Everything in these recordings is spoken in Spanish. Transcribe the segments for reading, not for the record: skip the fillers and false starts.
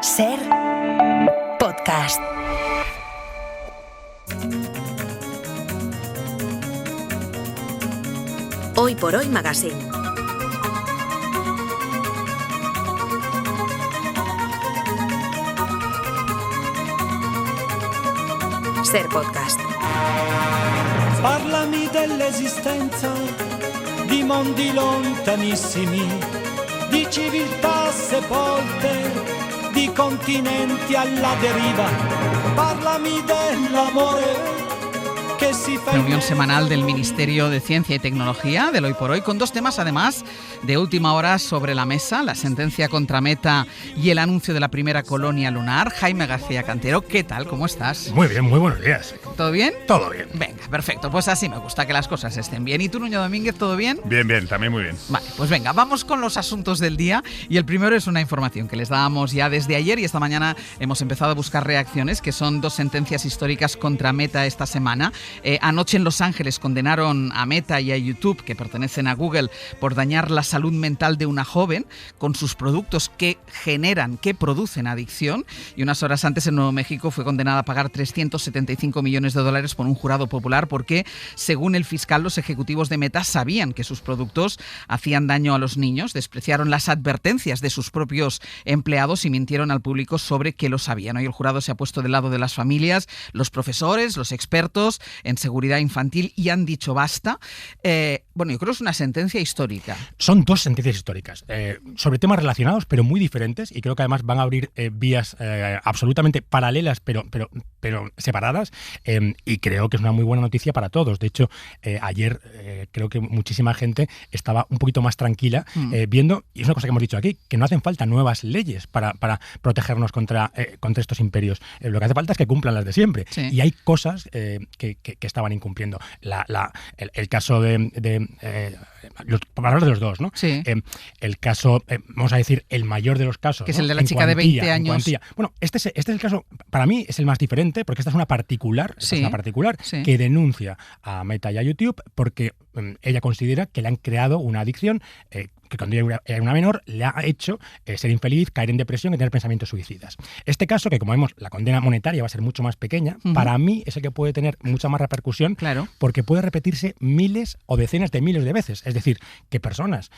Ser podcast. Hoy por Hoy Magazine. Ser podcast. Parlami dell'esistenza di mondi lontanissimi, di civiltà sepolte, di continenti alla deriva. Parlami dell'amore que si fa. Reunión semanal del Ministerio de Ciencia y Tecnología del Hoy por Hoy, con dos temas además de última hora sobre la mesa: la sentencia contra Meta y el anuncio de la primera colonia lunar. Jaime García Cantero, ¿qué tal? ¿Cómo estás? Muy bien, muy buenos días. ¿Todo bien? Todo bien. Venga, perfecto, pues así me gusta, que las cosas estén bien. ¿Y tú, Nuño Domínguez, todo bien? Bien, bien, también muy bien. Vale, pues venga, vamos con los asuntos del día. Y el primero es una información que les dábamos ya desde ayer, y esta mañana hemos empezado a buscar reacciones, que son dos sentencias históricas contra Meta esta semana. Anoche en Los Ángeles condenaron a Meta y a YouTube, que pertenecen a Google, por dañar la salud mental de una joven con sus productos que producen adicción. Y unas horas antes, en Nuevo México, fue condenada a pagar $375 millones por un jurado popular porque, según el fiscal, los ejecutivos de Meta sabían que sus productos hacían daño a los niños, despreciaron las advertencias de sus propios empleados y mintieron al público sobre que lo sabían. Hoy el jurado se ha puesto del lado de las familias, los profesores, los expertos en seguridad infantil, y han dicho basta. Yo creo que es una sentencia histórica. Son dos sentencias históricas sobre temas relacionados, pero muy diferentes, y creo que además van a abrir vías absolutamente paralelas, pero separadas, y creo que es una muy buena noticia para todos. De hecho, ayer creo que muchísima gente estaba un poquito más tranquila viendo, y es una cosa que hemos dicho aquí, que no hacen falta nuevas leyes para protegernos contra estos imperios. Lo que hace falta es que cumplan las de siempre. Sí. Y hay cosas que estaban incumpliendo. El caso para hablar de los dos, ¿no? Sí. El caso, vamos a decir, el mayor de los casos, que es el de la chica de 20 años. Bueno, este es el caso, para mí es el más diferente, porque esta es una particular, sí. Que denuncia a Meta y a YouTube porque ella considera que le han creado una adicción que cuando era una menor le ha hecho ser infeliz, caer en depresión y tener pensamientos suicidas. Este caso, que como vemos la condena monetaria va a ser mucho más pequeña, para mí es el que puede tener mucha más repercusión, claro, porque puede repetirse miles o decenas de miles de veces. Es decir, que personas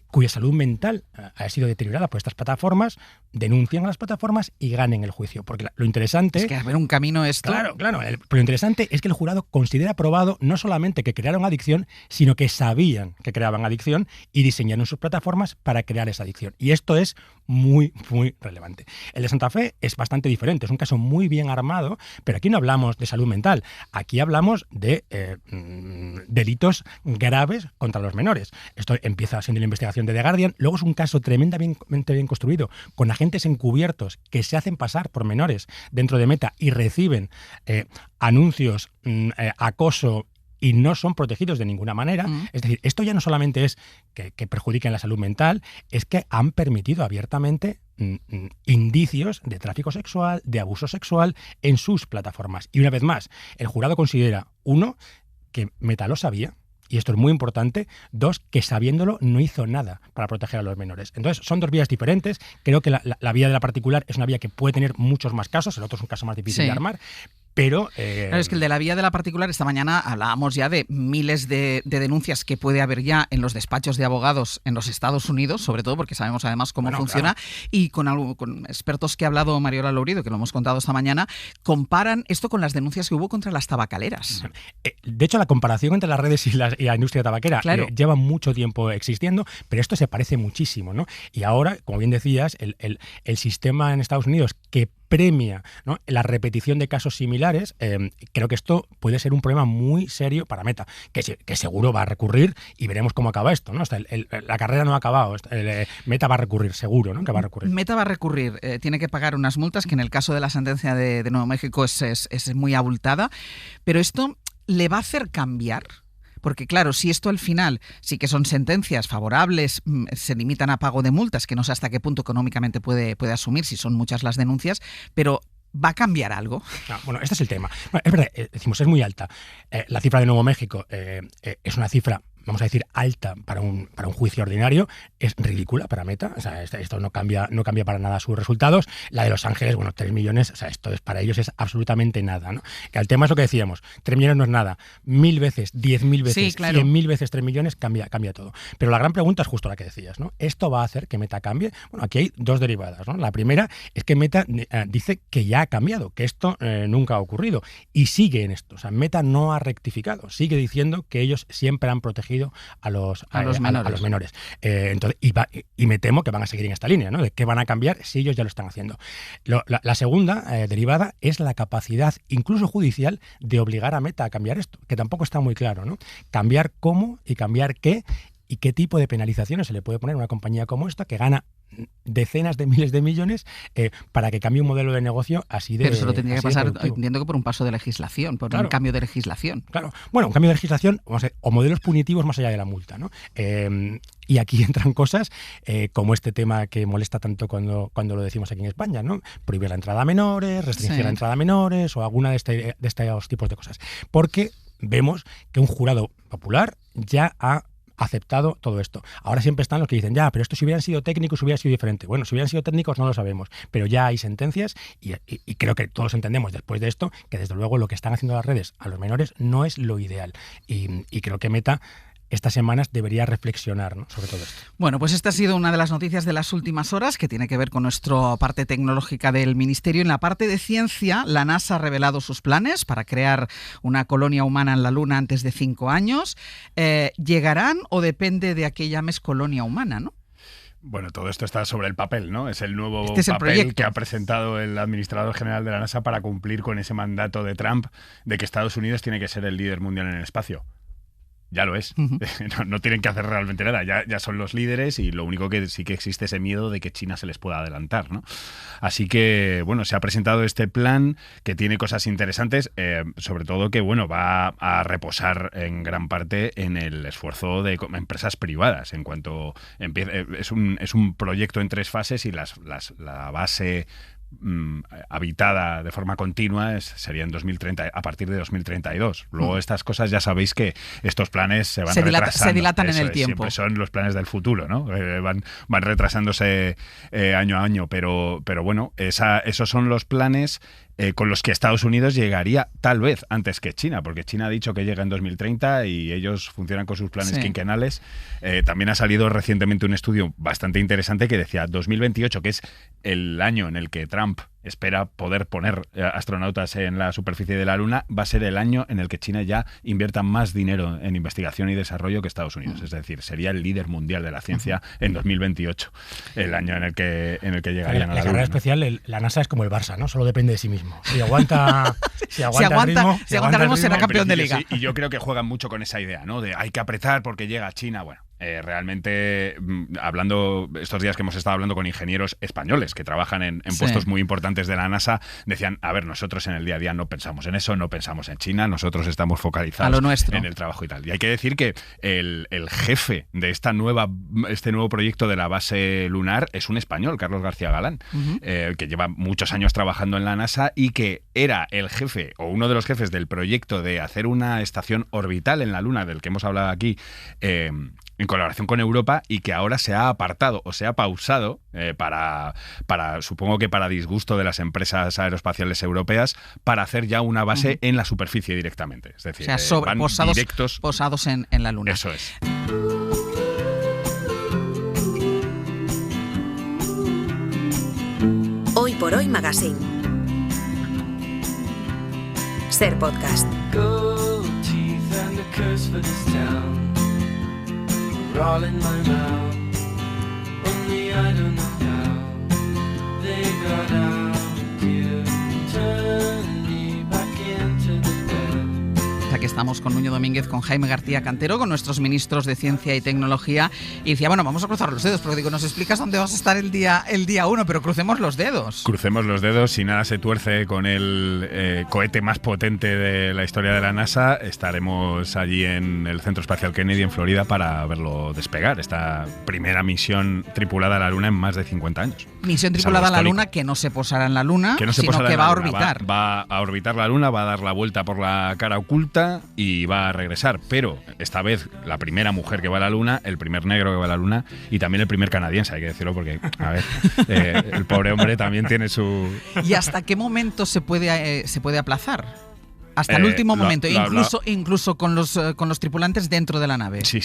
cuya salud mental ha sido deteriorada por estas plataformas denuncian a las plataformas y ganen el juicio. Porque lo interesante... Es que haber un camino esto... Claro. Pero lo interesante es que el jurado considera probado no solamente que crearon adicción, sino que sabían que creaban adicción y diseñaron sus plataformas para crear esa adicción. Y esto es muy, muy relevante. El de Santa Fe es bastante diferente. Es un caso muy bien armado, pero aquí no hablamos de salud mental. Aquí hablamos de delitos graves contra los menores. Esto empieza siendo la investigación de The Guardian. Luego es un caso tremendamente bien construido, con agentes encubiertos que se hacen pasar por menores dentro de Meta y reciben anuncios, acoso, y no son protegidos de ninguna manera. Es decir, esto ya no solamente es que perjudiquen la salud mental, es que han permitido abiertamente indicios de tráfico sexual, de abuso sexual en sus plataformas. Y una vez más, el jurado considera, uno, que Meta lo sabía, y esto es muy importante. Dos, que sabiéndolo no hizo nada para proteger a los menores. Entonces, son dos vías diferentes. Creo que la vía de la particular es una vía que puede tener muchos más casos. El otro es un caso más difícil de armar. Pero claro, es que el de la vía de la particular, esta mañana hablábamos ya de miles de denuncias que puede haber ya en los despachos de abogados en los Estados Unidos, sobre todo porque sabemos además cómo funciona, claro. Y con expertos que ha hablado Mariola Lourido, que lo hemos contado esta mañana, comparan esto con las denuncias que hubo contra las tabacaleras. De hecho, la comparación entre las redes y la industria tabaquera, claro, lleva mucho tiempo existiendo, pero esto se parece muchísimo, ¿no? Y ahora, como bien decías, el sistema en Estados Unidos que premia, ¿no?, la repetición de casos similares, creo que esto puede ser un problema muy serio para Meta, que seguro va a recurrir, y veremos cómo acaba esto, ¿no? La carrera no ha acabado, Meta va a recurrir, seguro, ¿no?, que va a recurrir. Meta va a recurrir, tiene que pagar unas multas que en el caso de la sentencia de Nuevo México es muy abultada, pero esto le va a hacer cambiar. Porque claro, si esto al final sí que son sentencias favorables, se limitan a pago de multas, que no sé hasta qué punto económicamente puede asumir, si son muchas las denuncias, pero ¿va a cambiar algo? Bueno, este es el tema. Bueno, es verdad, decimos, es muy alta. La cifra de Nuevo México es una cifra vamos a decir, alta para un juicio ordinario, es ridícula para Meta. O sea, esto no cambia para nada sus resultados. La de Los Ángeles, 3 millones, o sea, esto para ellos es absolutamente nada, ¿no? Que el tema es lo que decíamos, 3 millones no es nada. 1000 veces, 10.000 veces, Sí, claro. 100.000 veces 3 millones cambia todo. Pero la gran pregunta es justo la que decías, ¿no? ¿Esto va a hacer que Meta cambie? Bueno, aquí hay dos derivadas, ¿no? La primera es que Meta dice que ya ha cambiado, que esto nunca ha ocurrido y sigue en esto. O sea, Meta no ha rectificado, sigue diciendo que ellos siempre han protegido a los menores. Entonces, y me temo que van a seguir en esta línea, ¿no? De qué van a cambiar si ellos ya lo están haciendo. La segunda derivada es la capacidad, incluso judicial, de obligar a Meta a cambiar esto, que tampoco está muy claro, ¿no? Cambiar cómo y cambiar qué y qué tipo de penalizaciones se le puede poner a una compañía como esta que gana decenas de miles de millones para que cambie un modelo de negocio así de. Pero eso lo tendría que pasar, productivo. entiendo que por un paso de legislación, por un cambio de legislación. Claro. Bueno, un cambio de legislación, vamos a ver, o modelos punitivos más allá de la multa, ¿no? Y aquí entran cosas como este tema que molesta tanto cuando lo decimos aquí en España, ¿no? Prohibir la entrada a menores, restringir la entrada a menores o alguna de estos tipos de cosas. Porque vemos que un jurado popular ya ha aceptado todo esto. Ahora siempre están los que dicen, ya, pero esto si hubieran sido técnicos hubiera sido diferente. Bueno, si hubieran sido técnicos no lo sabemos, pero ya hay sentencias y creo que todos entendemos después de esto que desde luego lo que están haciendo las redes a los menores no es lo ideal. Y creo que Meta estas semanas debería reflexionar, ¿no?, sobre todo esto. Bueno, pues esta ha sido una de las noticias de las últimas horas que tiene que ver con nuestra parte tecnológica del Ministerio. En la parte de ciencia, la NASA ha revelado sus planes para crear una colonia humana en la Luna antes de 5 años. ¿Llegarán o depende de a qué llames colonia humana, no? Bueno, todo esto está sobre el papel, ¿no? Es el nuevo el papel proyecto que ha presentado el administrador general de la NASA para cumplir con ese mandato de Trump de que Estados Unidos tiene que ser el líder mundial en el espacio. Ya lo es. Uh-huh. No tienen que hacer realmente nada. Ya son los líderes y lo único que sí que existe ese miedo de que China se les pueda adelantar, ¿no? Así que, bueno, se ha presentado este plan que tiene cosas interesantes, sobre todo que, bueno, va a reposar en gran parte en el esfuerzo de empresas privadas. En cuanto empieza, es un proyecto en 3 fases y la base habitada de forma continua sería en 2030, a partir de 2032. Luego estas cosas ya sabéis que estos planes se van retrasando. Se dilatan en el tiempo. Siempre son los planes del futuro, ¿no? Van retrasándose año a año, pero bueno, esos son los planes con los que Estados Unidos llegaría tal vez antes que China, porque China ha dicho que llega en 2030 y ellos funcionan con sus planes quinquenales. También ha salido recientemente un estudio bastante interesante que decía 2028, que es el año en el que Trump espera poder poner astronautas en la superficie de la Luna, va a ser el año en el que China ya invierta más dinero en investigación y desarrollo que Estados Unidos. Es decir, sería el líder mundial de la ciencia en 2028, el año en el que llegarían a la Luna. La carrera espacial, la NASA es como el Barça, ¿no? Solo depende de sí mismo. Si aguanta el ritmo, será campeón de liga. Sí, y yo creo que juegan mucho con esa idea, ¿no? De hay que apretar porque llega China. Bueno, realmente, hablando estos días que hemos estado hablando con ingenieros españoles que trabajan en puestos muy importantes de la NASA, decían, a ver, nosotros en el día a día no pensamos en eso, no pensamos en China, nosotros estamos focalizados a lo nuestro, en el trabajo y tal. Y hay que decir que el jefe de este nuevo proyecto de la base lunar es un español, Carlos García Galán, que lleva muchos años trabajando en la NASA y que era el jefe o uno de los jefes del proyecto de hacer una estación orbital en la Luna, del que hemos hablado aquí, en colaboración con Europa, y que ahora se ha apartado o se ha pausado para supongo que para disgusto de las empresas aeroespaciales europeas, para hacer ya una base en la superficie directamente. Es decir, o sea, van posados en la Luna. Eso es. Hoy por Hoy Magazine. Ser podcast. Gold teeth and a curse for this town. All in my mouth. Only I don't know how they got out here. Turn me back into the bed. Aquí estamos con Nuño Domínguez, con Jaime García Cantero, con nuestros ministros de Ciencia y Tecnología, y decía, bueno, vamos a cruzar los dedos, porque digo, nos explicas dónde vas a estar el día 1, pero crucemos los dedos. Crucemos los dedos, si nada se tuerce con el cohete más potente de la historia de la NASA, estaremos allí en el Centro Espacial Kennedy en Florida para verlo despegar, esta primera misión tripulada a la Luna en más de 50 años. Misión tripulada a la Luna que no se posará en la Luna, sino que va a orbitar. Va a orbitar la Luna, va a dar la vuelta por la cara oculta y va a regresar, pero esta vez la primera mujer que va a la Luna, el primer negro que va a la Luna y también el primer canadiense, hay que decirlo porque, a ver, el pobre hombre también tiene su... ¿Y hasta qué momento se puede aplazar? Hasta el último momento, incluso con los tripulantes dentro de la nave. Sí.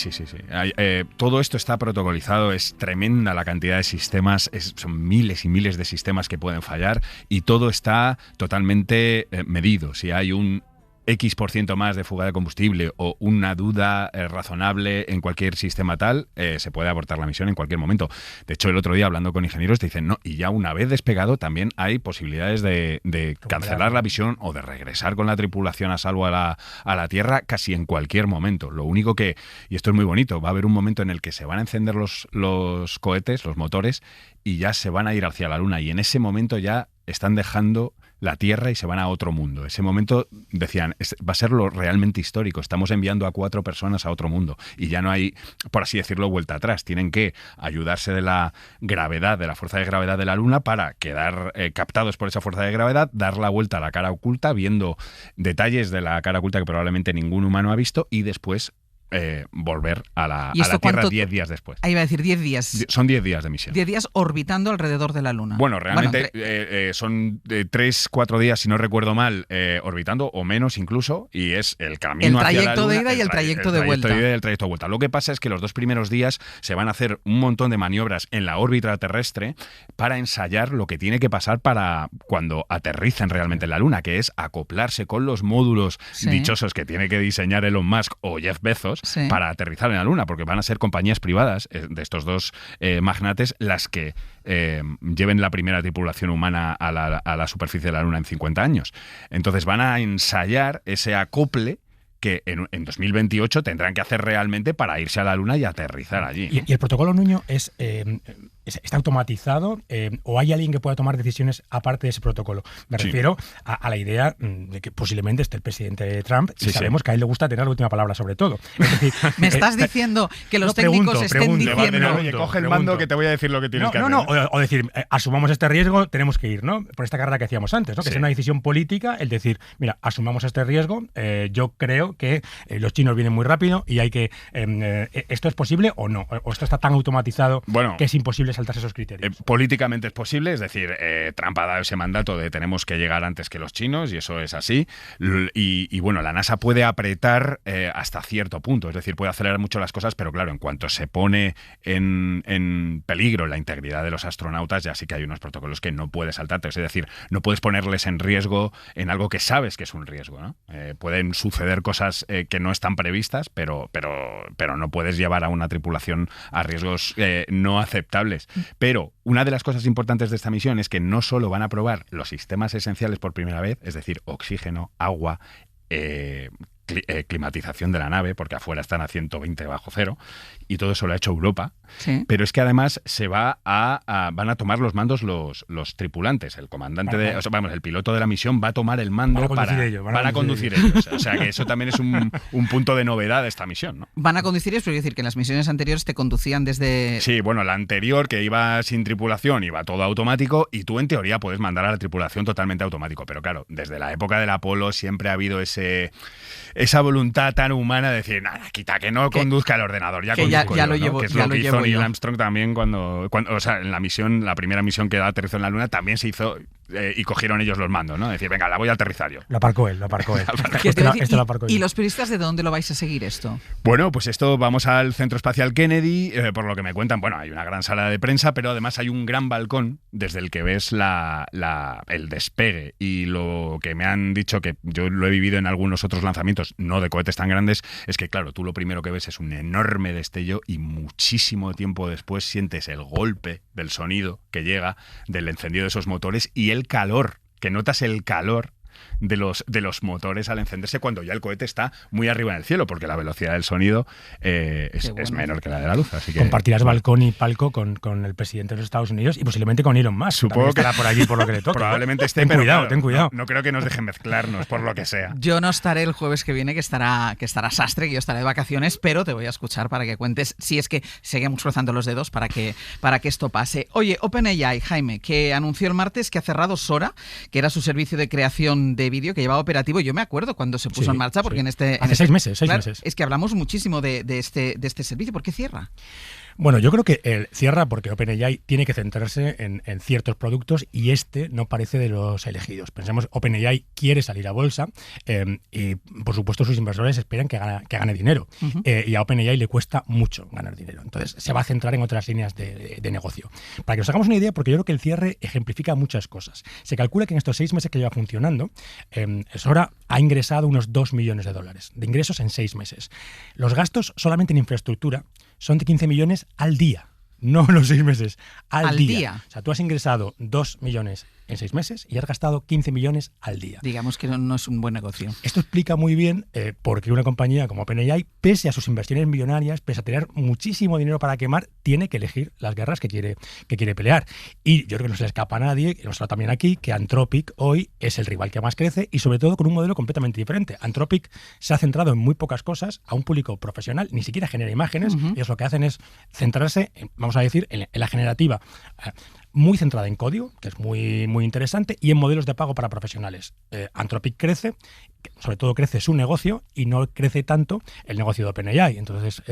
Todo esto está protocolizado, es tremenda la cantidad de sistemas, son miles y miles de sistemas que pueden fallar y todo está totalmente medido. Si hay un X% más de fuga de combustible o una duda razonable en cualquier sistema tal, se puede abortar la misión en cualquier momento. De hecho, el otro día hablando con ingenieros te dicen, no, y ya una vez despegado también hay posibilidades de cancelar la misión o de regresar con la tripulación a salvo a la Tierra casi en cualquier momento. Lo único que, y esto es muy bonito, va a haber un momento en el que se van a encender los cohetes, los motores, y ya se van a ir hacia la Luna, y en ese momento ya están dejando la Tierra y se van a otro mundo. Ese momento, decían, va a ser lo realmente histórico. Estamos enviando a 4 personas a otro mundo y ya no hay, por así decirlo, vuelta atrás. Tienen que ayudarse de la gravedad, de la fuerza de gravedad de la Luna para quedar captados por esa fuerza de gravedad, dar la vuelta a la cara oculta, viendo detalles de la cara oculta que probablemente ningún humano ha visto y después volver a la Tierra 10 días después. Ahí iba a decir 10 días. Son 10 días de misión. 10 días orbitando alrededor de la Luna. Bueno, realmente son 3-4 días, si no recuerdo mal, orbitando, o menos incluso, y es el camino hacia la Luna. El trayecto de ida y el trayecto de vuelta. El trayecto de ida y el trayecto de vuelta. Lo que pasa es que los 2 primeros días se van a hacer un montón de maniobras en la órbita terrestre para ensayar lo que tiene que pasar para cuando aterricen realmente en la Luna, que es acoplarse con los módulos dichosos que tiene que diseñar Elon Musk o Jeff Bezos para aterrizar en la Luna, porque van a ser compañías privadas de estos 2 magnates las que lleven la primera tripulación humana a la superficie de la Luna en 50 años. Entonces van a ensayar ese acople que en 2028 tendrán que hacer realmente para irse a la Luna y aterrizar allí, ¿no? ¿Y el protocolo Nuño está automatizado o hay alguien que pueda tomar decisiones aparte de ese protocolo? Me refiero a la idea de que posiblemente esté el presidente Trump y sabemos que a él le gusta tener la última palabra sobre todo. Es decir, ¿me estás diciendo que los técnicos estén diciendo... Oye, coge el mando que te voy a decir lo que tienes que hacer? O decir, asumamos este riesgo, tenemos que ir, ¿no? Por esta carrera que hacíamos antes, ¿no? Que es una decisión política el decir, mira, asumamos este riesgo, yo creo que los chinos vienen muy rápido y hay que... ¿esto es posible o no? ¿O esto está tan automatizado que es imposible saltarse esos criterios? Políticamente es posible, es decir, Trump ha dado ese mandato de tenemos que llegar antes que los chinos y eso es así. Y bueno, la NASA puede apretar hasta cierto punto, es decir, puede acelerar mucho las cosas, pero claro, en cuanto se pone en peligro la integridad de los astronautas, ya sí que hay unos protocolos que no puedes saltarte. Es decir, no puedes ponerles en riesgo en algo que sabes que es un riesgo, ¿no? Pueden suceder cosas que no están previstas, pero no puedes llevar a una tripulación a riesgos no aceptables. Pero una de las cosas importantes de esta misión es que no solo van a probar los sistemas esenciales por primera vez, es decir, oxígeno, agua, climatización de la nave, porque afuera están a 120 bajo cero, y todo eso lo ha hecho Europa, pero es que además van a tomar los mandos los tripulantes, el comandante el piloto de la misión va a tomar el mando para conducir ellos. O sea que eso también es un punto de novedad de esta misión, ¿no? Van a conducir ellos, pero quiero decir que en las misiones anteriores te conducían desde... Sí, bueno, la anterior que iba sin tripulación, iba todo automático y tú en teoría puedes mandar a la tripulación totalmente automático, pero claro, desde la época del Apolo siempre ha habido esa voluntad tan humana de decir, nada, quita que no conduzca el ordenador, ya lo llevo, que es lo que hizo Neil Armstrong también cuando o sea, en la primera misión que aterrizó en la Luna también se hizo y cogieron ellos los mandos, ¿no? Decir, venga, la voy a aterrizar yo. Lo aparcó él. ¿Y los periodistas de dónde lo vais a seguir esto? Bueno, pues esto vamos al Centro Espacial Kennedy, por lo que me cuentan, bueno, hay una gran sala de prensa, pero además hay un gran balcón desde el que ves el despegue, y lo que me han dicho, que yo lo he vivido en algunos otros lanzamientos, no de cohetes tan grandes, es que claro, tú lo primero que ves es un enorme destello y muchísimo tiempo después sientes el golpe del sonido que llega del encendido de esos motores y el calor, que notas el calor de los motores al encenderse cuando ya el cohete está muy arriba en el cielo, porque la velocidad del sonido es menor que la de la luz. Así que compartirás balcón y palco con el presidente de los Estados Unidos y posiblemente con Elon Musk. Supongo que estará por allí por lo que le toca. Probablemente esté, ten cuidado. No creo que nos dejen mezclarnos por lo que sea. Yo no estaré el jueves que viene, que estará Sastre, que yo estaré de vacaciones, pero te voy a escuchar para que cuentes, si es que seguimos cruzando los dedos para que esto pase. Oye, OpenAI, Jaime, que anunció el martes que ha cerrado Sora, que era su servicio de creación montón de vídeo que llevaba operativo. Yo me acuerdo cuando se puso en marcha, porque hace 6 meses. Es que hablamos muchísimo de este servicio. ¿Por qué cierra? Bueno, yo creo que cierra porque OpenAI tiene que centrarse en ciertos productos y este no parece de los elegidos. Pensemos, OpenAI quiere salir a bolsa y, por supuesto, sus inversores esperan que gane dinero. Y a OpenAI le cuesta mucho ganar dinero. Entonces, se va a centrar en otras líneas de negocio. Para que nos hagamos una idea, porque yo creo que el cierre ejemplifica muchas cosas. Se calcula que en estos 6 meses que lleva funcionando, Sora ha ingresado unos $2 millones de ingresos en 6 meses. Los gastos solamente en infraestructura son de 15 millones al día, no los 6 meses, al día. O sea, tú has ingresado 2 millones en 6 meses y has gastado 15 millones al día. Digamos que no es un buen negocio. Esto explica muy bien por qué una compañía como OpenAI, pese a sus inversiones millonarias, pese a tener muchísimo dinero para quemar, tiene que elegir las guerras que quiere pelear. Y yo creo que no se le escapa a nadie, y nosotros también aquí, que Anthropic hoy es el rival que más crece y sobre todo con un modelo completamente diferente. Anthropic se ha centrado en muy pocas cosas, a un público profesional, ni siquiera genera imágenes, y ellos lo que hacen es centrarse, vamos a decir, en la generativa, muy centrada en código, que es muy, muy interesante, y en modelos de pago para profesionales. Anthropic crece, sobre todo crece su negocio y no crece tanto el negocio de OpenAI. Entonces,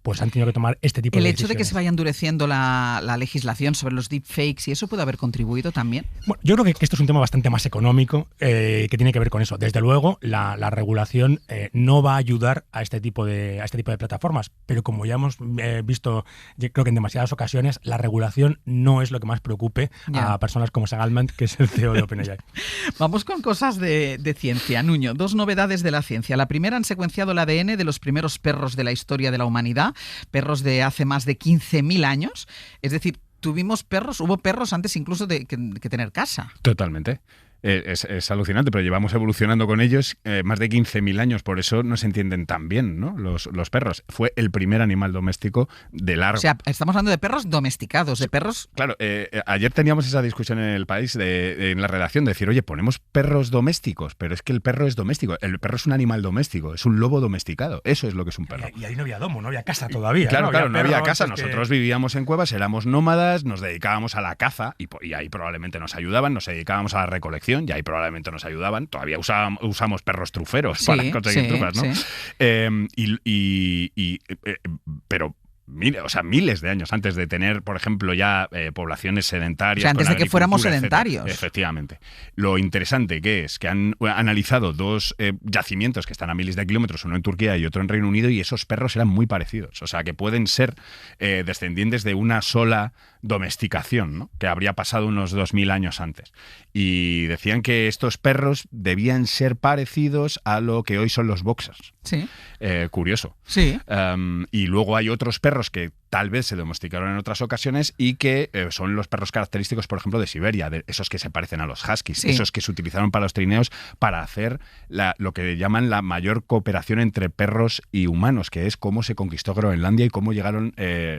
pues han tenido que tomar este tipo de decisiones. ¿El hecho de que se vaya endureciendo la legislación sobre los deepfakes y eso puede haber contribuido también? Bueno, yo creo que esto es un tema bastante más económico que tiene que ver con eso. Desde luego, la regulación no va a ayudar a este tipo de plataformas, pero como ya hemos visto, yo creo que en demasiadas ocasiones, la regulación no es lo que más preocupe a personas como Sam Altman, que es el CEO de OpenAI. Vamos con cosas de ciencia. Nuño, 2 novedades de la ciencia. La primera, han secuenciado el ADN de los primeros perros de la historia de la humanidad, perros de hace más de 15.000 años. Es decir, hubo perros antes incluso que tener casa. Totalmente. Es alucinante, pero llevamos evolucionando con ellos más de 15.000 años, por eso no se entienden tan bien, ¿no? Los perros. Fue el primer animal doméstico de largo. O sea, estamos hablando de perros domesticados, de perros... Claro, ayer teníamos esa discusión en El País, en la redacción, de decir, oye, ponemos perros domésticos, pero es que el perro es doméstico. El perro es un animal doméstico, es un lobo domesticado. Eso es lo que es un perro. Y ahí no había domo, no había casa todavía. Claro, no había casa. Nosotros vivíamos en cuevas, éramos nómadas, nos dedicábamos a la caza y ahí probablemente nos ayudaban, nos dedicábamos a la recolección y ahí probablemente nos ayudaban. Todavía usamos perros truferos para conseguir trufas, ¿no? Sí. Pero miles de años antes de tener, por ejemplo, ya poblaciones sedentarias. O sea, antes de que fuéramos sedentarios. Etcétera. Efectivamente. Lo interesante que es que han analizado 2 yacimientos que están a miles de kilómetros, uno en Turquía y otro en Reino Unido, y esos perros eran muy parecidos. O sea, que pueden ser descendientes de una sola domesticación, ¿no? Que habría pasado unos 2.000 años antes. Y decían que estos perros debían ser parecidos a lo que hoy son los boxers. Sí. Curioso. Sí. Y luego hay otros perros que tal vez se domesticaron en otras ocasiones y que son los perros característicos, por ejemplo, de Siberia, de esos que se parecen a los huskies, esos que se utilizaron para los trineos para hacer lo que llaman la mayor cooperación entre perros y humanos, que es cómo se conquistó Groenlandia y cómo llegaron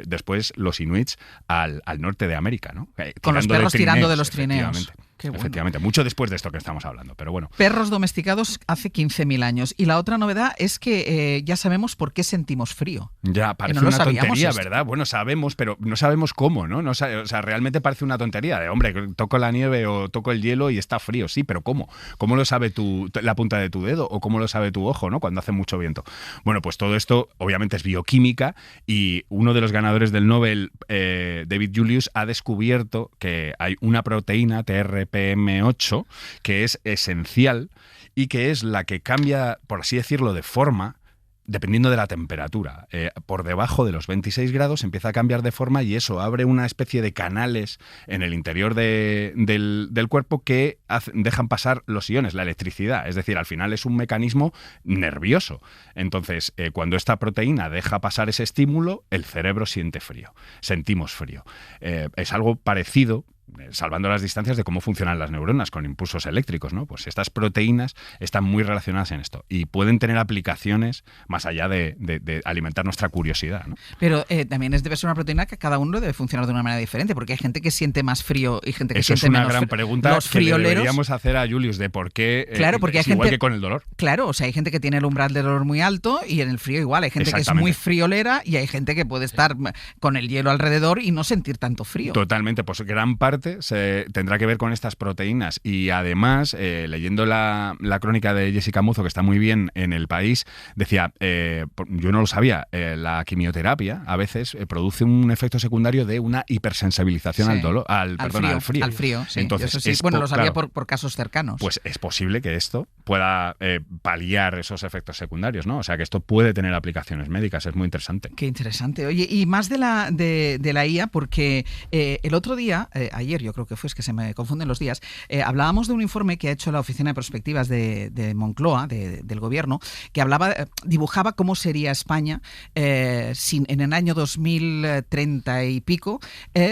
después los inuits al norte de América, ¿no? Con los perros tirando de los trineos. Qué bueno. Efectivamente, mucho después de esto que estamos hablando, pero bueno. Perros domesticados hace 15.000 años. Y la otra novedad es que ya sabemos por qué sentimos frío. Ya, parece una tontería, ¿verdad? Bueno, sabemos, pero no sabemos cómo, ¿no? O sea, realmente parece una tontería. Hombre, toco la nieve o toco el hielo y está frío, sí, pero ¿cómo? ¿Cómo lo sabe la punta de tu dedo o cómo lo sabe tu ojo, ¿no? Cuando hace mucho viento. Bueno, pues todo esto obviamente es bioquímica y uno de los ganadores del Nobel, David Julius, ha descubierto que hay una proteína, TRPM8, que es esencial y que es la que cambia, por así decirlo, de forma dependiendo de la temperatura. Por debajo de los 26 grados empieza a cambiar de forma y eso abre una especie de canales en el interior del cuerpo que dejan pasar los iones, la electricidad. Es decir, al final es un mecanismo nervioso. Entonces, cuando esta proteína deja pasar ese estímulo, el cerebro siente frío. Sentimos frío. Es algo parecido, salvando las distancias, de cómo funcionan las neuronas con impulsos eléctricos, ¿no? Pues estas proteínas están muy relacionadas en esto y pueden tener aplicaciones más allá de alimentar nuestra curiosidad, ¿no? Pero también debe ser una proteína que cada uno debe funcionar de una manera diferente, porque hay gente que siente más frío y gente que siente menos. Eso es una gran pregunta los frioleros, que deberíamos hacer a Julius, de por qué claro, porque es hay igual gente, que con el dolor. Claro, o sea, hay gente que tiene el umbral del dolor muy alto y en el frío igual. Hay gente que es muy friolera y hay gente que puede estar con el hielo alrededor y no sentir tanto frío. Totalmente, pues gran parte probablemente tendrá que ver con estas proteínas. Y además, leyendo la crónica de Jessica Muzo, que está muy bien en El País, decía, yo no lo sabía, la quimioterapia a veces produce un efecto secundario de una hipersensibilización al dolor, al frío. Al frío, sí. Entonces, eso sí. Bueno, lo sabía por casos cercanos. Pues es posible que esto pueda paliar esos efectos secundarios, ¿no? O sea, que esto puede tener aplicaciones médicas, es muy interesante. Qué interesante. Oye, y más de la IA, porque el otro día, ayer yo creo que fue, es que se me confunden los días, hablábamos de un informe que ha hecho la Oficina de Perspectivas de Moncloa, del gobierno, que dibujaba cómo sería España en el año 2030 y pico,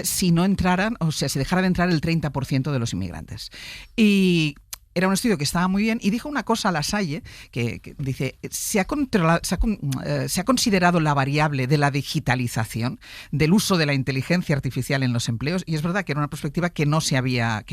si no entraran, o sea, si dejara de entrar el 30% de los inmigrantes. Y era un estudio que estaba muy bien y dijo una cosa a La Salle, que dice, se ha considerado la variable de la digitalización, del uso de la inteligencia artificial en los empleos, y es verdad que era una perspectiva que no se había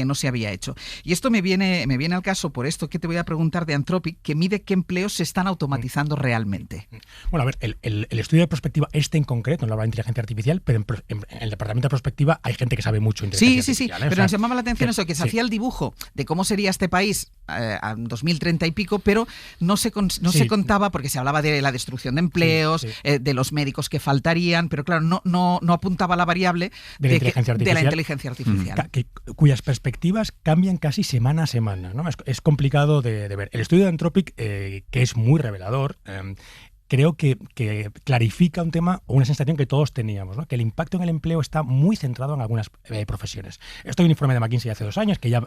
hecho. Y esto me viene al caso por esto que te voy a preguntar de Anthropic, que mide qué empleos se están automatizando realmente. Bueno, a ver, el estudio de perspectiva en concreto, no habla de inteligencia artificial, pero en el departamento de perspectiva hay gente que sabe mucho de inteligencia artificial. Pero nos llamaba la atención eso, que se hacía el dibujo de cómo sería este país a 2030 y pico, pero no se contaba, porque se hablaba de la destrucción de empleos, de los médicos que faltarían, pero claro, no apuntaba la variable de la inteligencia artificial. Cuyas perspectivas cambian casi semana a semana, ¿no? Es complicado de ver. El estudio de Anthropic, que es muy revelador, creo que clarifica un tema o una sensación que todos teníamos, ¿no? Que el impacto en el empleo está muy centrado en algunas profesiones. Esto hay un informe de McKinsey hace 2 años que ya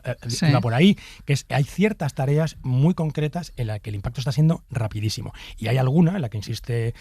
iba por ahí, que hay ciertas tareas muy concretas en las que el impacto está siendo rapidísimo. Y hay alguna en la que insiste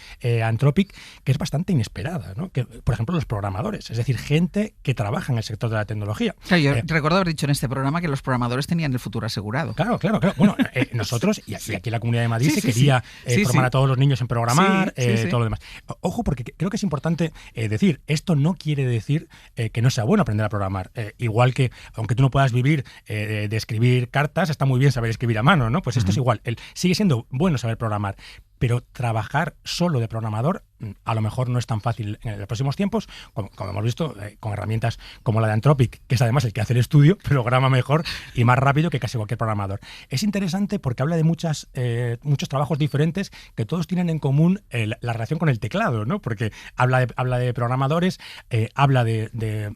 Anthropic que es bastante inesperada, ¿no? Que, por ejemplo, los programadores, es decir, gente que trabaja en el sector de la tecnología. Claro, yo recuerdo haber dicho en este programa que los programadores tenían el futuro asegurado. Claro. Bueno, nosotros, y aquí en la Comunidad de Madrid se quería formar a todos los niños en programar, todo lo demás. Ojo, porque creo que es importante decir, esto no quiere decir que no sea bueno aprender a programar. Igual que, aunque tú no puedas vivir de escribir cartas, está muy bien saber escribir a mano, ¿no? Pues esto es igual. Sigue siendo bueno saber programar, pero trabajar solo de programador a lo mejor no es tan fácil en los próximos tiempos, como hemos visto, con herramientas como la de Anthropic, que es además el que hace el estudio, programa mejor y más rápido que casi cualquier programador. Es interesante porque habla de muchos trabajos diferentes que todos tienen en común la relación con el teclado, ¿no? Porque habla de programadores, habla de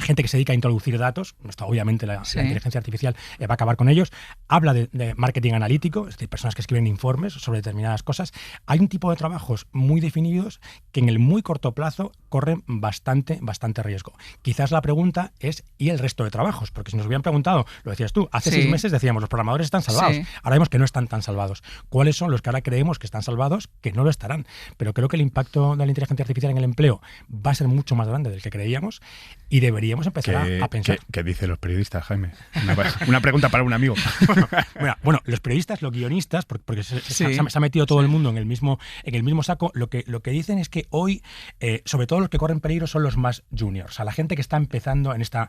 gente que se dedica a introducir datos, esto obviamente la inteligencia artificial va a acabar con ellos, habla de marketing analítico, es decir, personas que escriben informes sobre determinadas cosas. Hay un tipo de trabajos muy definidos que en el muy corto plazo corren bastante riesgo. Quizás la pregunta es, ¿y el resto de trabajos? Porque si nos hubieran preguntado, lo decías tú, hace 6 meses decíamos, los programadores están salvados. Ahora vemos que no están tan salvados. ¿Cuáles son los que ahora creemos que están salvados? Que no lo estarán. Pero creo que el impacto de la inteligencia artificial en el empleo va a ser mucho más grande del que creíamos y deberíamos empezar a pensar. ¿Qué dicen los periodistas, Jaime? Una pregunta para un amigo. Bueno, los periodistas, los guionistas, porque se ha metido todo el mundo en el mismo saco, lo que dicen es que hoy, sobre todo los que corren peligro son los más juniors, a la gente que está empezando en esta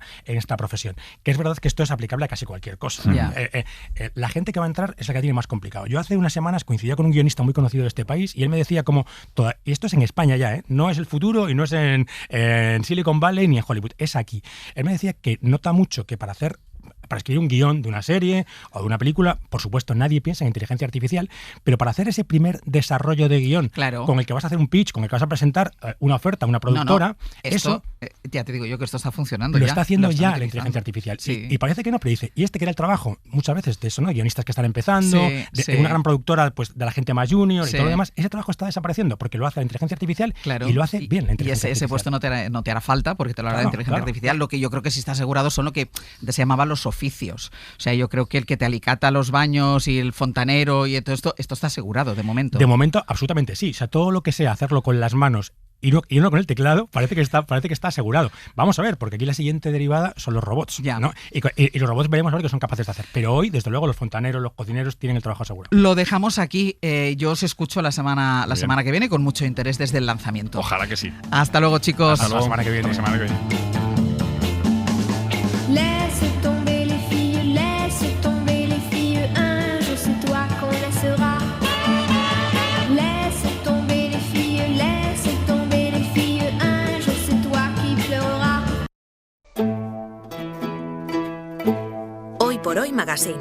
profesión. Que es verdad que esto es aplicable a casi cualquier cosa. La gente que va a entrar es la que tiene más complicado. Yo hace unas semanas coincidía con un guionista muy conocido de este país y él me decía y esto es en España ya, no es el futuro y no es en Silicon Valley ni en Hollywood, es aquí. Él me decía que nota mucho que para escribir un guión de una serie o de una película, por supuesto nadie piensa en inteligencia artificial, pero para hacer ese primer desarrollo de guión con el que vas a hacer un pitch, con el que vas a presentar una oferta a una productora, eso ya te digo yo que esto está funcionando. Lo está haciendo ya la inteligencia artificial. Y parece que no, pero dice, y este que era el trabajo muchas veces de eso, ¿no? Guionistas que están empezando, de una gran productora, pues de la gente más junior y todo lo demás, ese trabajo está desapareciendo porque lo hace la inteligencia artificial y lo hace bien la inteligencia artificial. Y ese puesto no te hará falta porque te lo hará la inteligencia artificial. Lo que yo creo que sí está asegurado son lo que se llamaba los oficios. O sea, yo creo que el que te alicata los baños y el fontanero y todo esto está asegurado de momento. De momento, absolutamente sí. O sea, todo lo que sea hacerlo con las manos y no con el teclado, parece que está asegurado. Vamos a ver, porque aquí la siguiente derivada son los robots, ¿no? Y los robots veremos a ver qué son capaces de hacer. Pero hoy, desde luego, los fontaneros, los cocineros tienen el trabajo asegurado. Lo dejamos aquí. Yo os escucho la semana que viene con mucho interés desde el lanzamiento. Ojalá que sí. Hasta luego, chicos. Hasta la semana que viene. Laisse tomber les filles, laisse tomber les filles. Un jour c'est toi qu'on laissera. Laisse tomber les filles, laisse tomber les filles. Un jour c'est toi qui pleureras. por Hoy Magazine.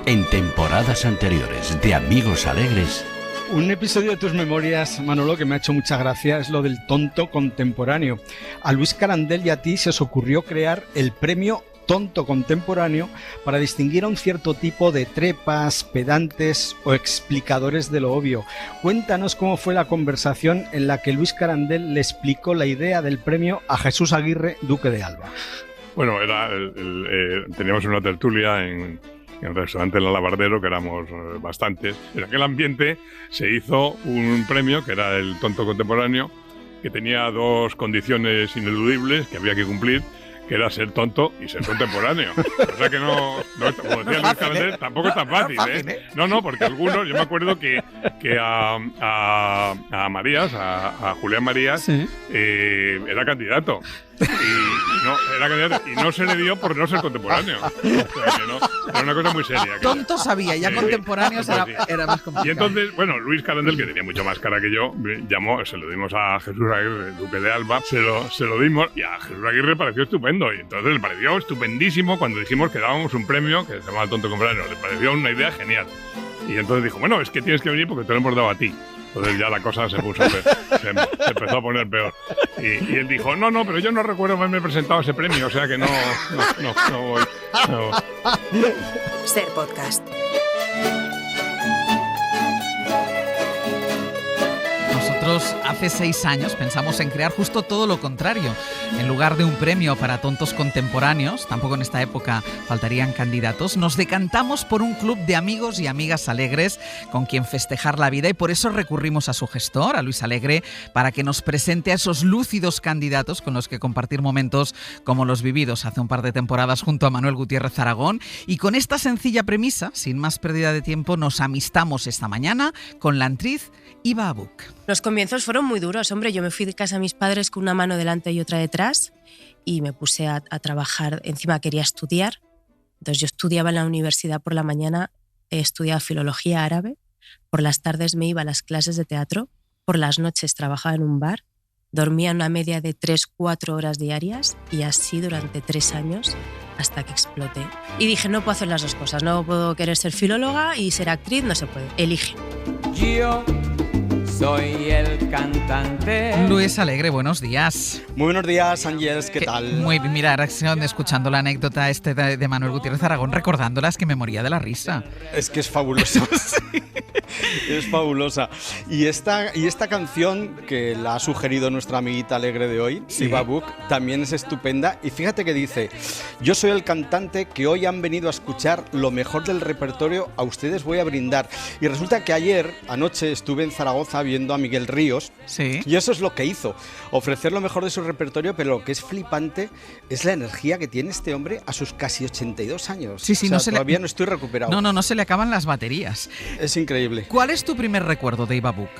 En temporadas anteriores de Amigos Alegres. Un episodio de tus memorias, Manolo, que me ha hecho mucha gracia es lo del tonto contemporáneo. A Luis Carandel y a ti se os ocurrió crear el premio Tonto Contemporáneo para distinguir a un cierto tipo de trepas, pedantes o explicadores de lo obvio. Cuéntanos cómo fue la conversación en la que Luis Carandel le explicó la idea del premio a Jesús Aguirre, duque de Alba. Bueno, teníamos una tertulia en el restaurante El Alabardero, que éramos bastantes. En aquel ambiente se hizo un premio que era el Tonto Contemporáneo, que tenía dos condiciones ineludibles que había que cumplir, que era ser tonto y ser contemporáneo. O sea que no como decía Luis Carandel, tampoco es tan fácil, ¿eh? No, porque algunos, yo me acuerdo que a Marías, a Julián Marías, Sí. Era candidato. Y no se le dio por no ser contemporáneo. O sea que no, era una cosa muy seria. Tonto sabía, ya contemporáneos pues era más complicado. Y entonces, bueno, Luis Carandel, que tenía mucho más cara que yo, llamó, se lo dimos a Jesús Aguirre, duque de Alba, se lo dimos y a Jesús Aguirre le pareció estupendo. Y entonces le pareció estupendísimo cuando dijimos que dábamos un premio que se llamaba Tonto Contemporáneo. Le pareció una idea genial. Y entonces dijo, bueno, es que tienes que venir porque te lo hemos dado a ti. Entonces ya la cosa se empezó a poner peor. Y él dijo, no, pero yo no recuerdo haberme presentado ese premio, o sea que no voy. No. Ser Podcast. Nosotros hace 6 años pensamos en crear justo todo lo contrario. En lugar de un premio para tontos contemporáneos, tampoco en esta época faltarían candidatos, nos decantamos por un club de amigos y amigas alegres con quien festejar la vida y por eso recurrimos a su gestor, a Luis Alegre, para que nos presente a esos lúcidos candidatos con los que compartir momentos como los vividos hace un par de temporadas junto a Manuel Gutiérrez Aragón. Y con esta sencilla premisa, sin más pérdida de tiempo, nos amistamos esta mañana con la actriz Iva Buch. Los comienzos fueron muy duros, hombre. Yo me fui de casa a mis padres con una mano delante y otra detrás y me puse a trabajar. Encima quería estudiar. Entonces yo estudiaba en la universidad por la mañana, estudiaba filología árabe. Por las tardes me iba a las clases de teatro. Por las noches trabajaba en un bar. Dormía una media de 3-4 horas diarias y así durante 3 años hasta que exploté. Y dije, no puedo hacer las dos cosas. No puedo querer ser filóloga y ser actriz, no se puede. Elige. Yo soy el cantante. Luis Alegre, buenos días. Muy buenos días, Ángeles, ¿qué tal? Muy bien, mira, ahora escuchando la anécdota de Manuel Gutiérrez Aragón, recordándola, es que me moría de la risa. Es que es fabuloso. Sí. Es fabulosa. Y esta canción que la ha sugerido nuestra amiguita alegre de hoy, sí, Iva Buch, también es estupenda. Y fíjate que dice, yo soy el cantante que hoy han venido a escuchar lo mejor del repertorio, a ustedes voy a brindar. Y resulta que anoche estuve en Zaragoza viendo a Miguel Ríos. Sí. Y eso es lo que hizo, ofrecer lo mejor de su repertorio, pero lo que es flipante es la energía que tiene este hombre a sus casi 82 años. Sí, o sea, todavía no estoy recuperado. No se le acaban las baterías. Es increíble. ¿Cuál es tu primer recuerdo de Iva Buch?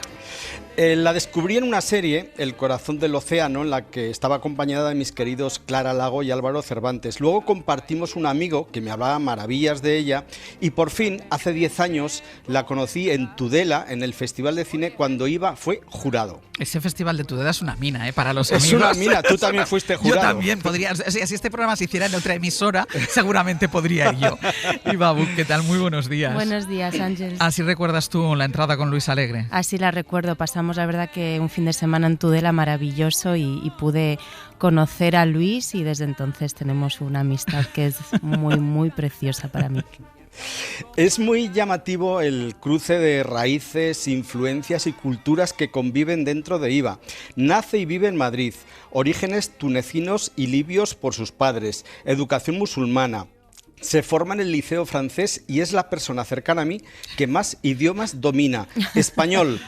La descubrí en una serie, El corazón del océano, en la que estaba acompañada de mis queridos Clara Lago y Álvaro Cervantes. Luego compartimos un amigo que me hablaba maravillas de ella y por fin, hace 10 años, la conocí en Tudela, en el Festival de Cine, cuando Iva fue jurado. Ese Festival de Tudela es una mina, para los amigos. Es una mina, tú también fuiste jurado. Yo también podría, si este programa se hiciera en otra emisora, seguramente podría ir yo. Iva Buch, ¿qué tal? Muy buenos días. Buenos días, Ángel. ¿Así recuerdas tú la entrada con Luis Alegre? Así la recuerdo, pasamos la verdad que un fin de semana en Tudela maravilloso y pude conocer a Luis y desde entonces tenemos una amistad que es muy, muy preciosa para mí. Es muy llamativo el cruce de raíces, influencias y culturas que conviven dentro de Iva. Nace y vive en Madrid, orígenes tunecinos y libios por sus padres, educación musulmana. Se forma en el Liceo Francés y es la persona cercana a mí que más idiomas domina. Español,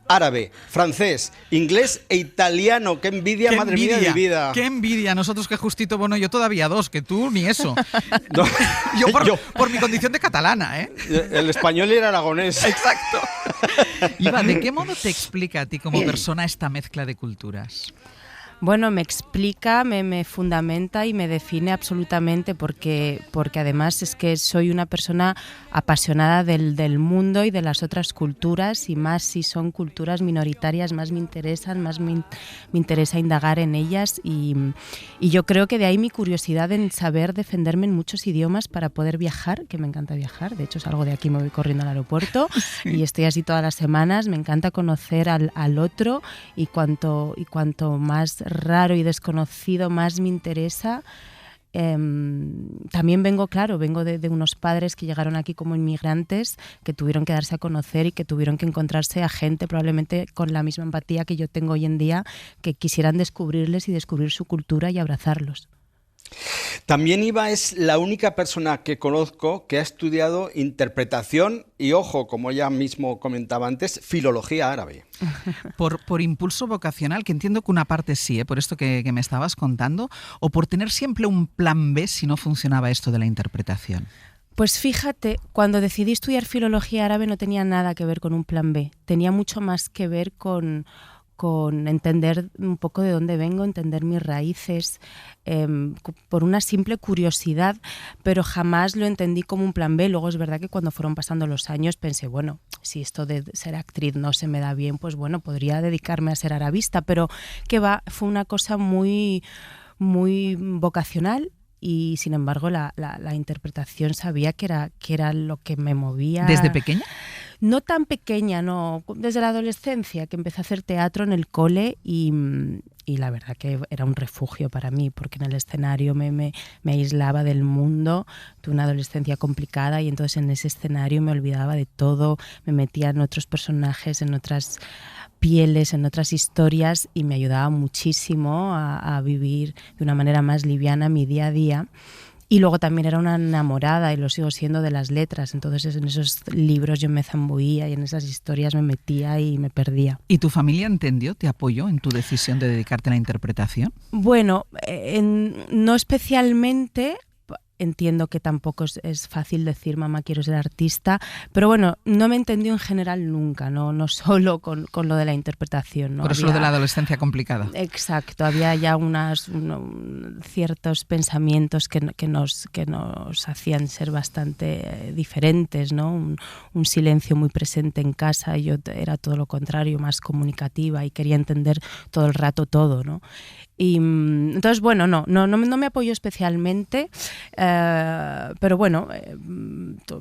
árabe, francés, inglés e italiano. ¡Qué envidia, madre mía de mi vida! ¡Qué envidia! Nosotros que justito, bueno, yo todavía 2, que tú ni eso. No, yo por mi condición de catalana, ¿eh? El español y el aragonés. Exacto. Iva, ¿de qué modo te explica a ti como persona esta mezcla de culturas? Bueno, me explica, me fundamenta y me define absolutamente porque además es que soy una persona apasionada del mundo y de las otras culturas, y más si son culturas minoritarias, más me interesan, más me interesa indagar en ellas, y yo creo que de ahí mi curiosidad en saber defenderme en muchos idiomas para poder viajar, que me encanta viajar. De hecho, salgo de aquí, me voy corriendo al aeropuerto y estoy así todas las semanas. Me encanta conocer al otro, y cuanto más raro y desconocido más me interesa. También vengo de unos padres que llegaron aquí como inmigrantes, que tuvieron que darse a conocer y que tuvieron que encontrarse a gente probablemente con la misma empatía que yo tengo hoy en día, que quisieran descubrirles y descubrir su cultura y abrazarlos. También Iva es la única persona que conozco que ha estudiado interpretación y, ojo, como ella mismo comentaba antes, filología árabe. Por impulso vocacional, que entiendo que una parte sí, por esto que me estabas contando, o por tener siempre un plan B si no funcionaba esto de la interpretación. Pues fíjate, cuando decidí estudiar filología árabe no tenía nada que ver con un plan B, tenía mucho más que ver con entender un poco de dónde vengo, entender mis raíces, por una simple curiosidad, pero jamás lo entendí como un plan B. Luego es verdad que cuando fueron pasando los años pensé, bueno, si esto de ser actriz no se me da bien, pues bueno, podría dedicarme a ser arabista, pero que va, fue una cosa muy, muy vocacional. Y sin embargo la interpretación sabía que era lo que me movía. ¿Desde pequeña? No tan pequeña, no. Desde la adolescencia, que empecé a hacer teatro en el cole, y la verdad que era un refugio para mí, porque en el escenario me aislaba del mundo. Tuve una adolescencia complicada y entonces en ese escenario me olvidaba de todo, me metía en otros personajes, en otras pieles, en otras historias, y me ayudaba muchísimo a vivir de una manera más liviana mi día a día. Y luego también era una enamorada, y lo sigo siendo, de las letras. Entonces en esos libros yo me zambullía y en esas historias me metía y me perdía. ¿Y tu familia entendió, te apoyó en tu decisión de dedicarte a la interpretación? Bueno, no especialmente. Entiendo que tampoco es fácil decir mamá quiero ser artista, pero bueno, no me entendió en general nunca, no solo con lo de la interpretación, ¿no? Por eso lo de la adolescencia complicada. Exacto, había ya ciertos pensamientos que nos hacían ser bastante diferentes, ¿no? Un silencio muy presente en casa, y yo era todo lo contrario, más comunicativa y quería entender todo el rato todo, ¿no? Y entonces, bueno, no me apoyó especialmente, pero bueno,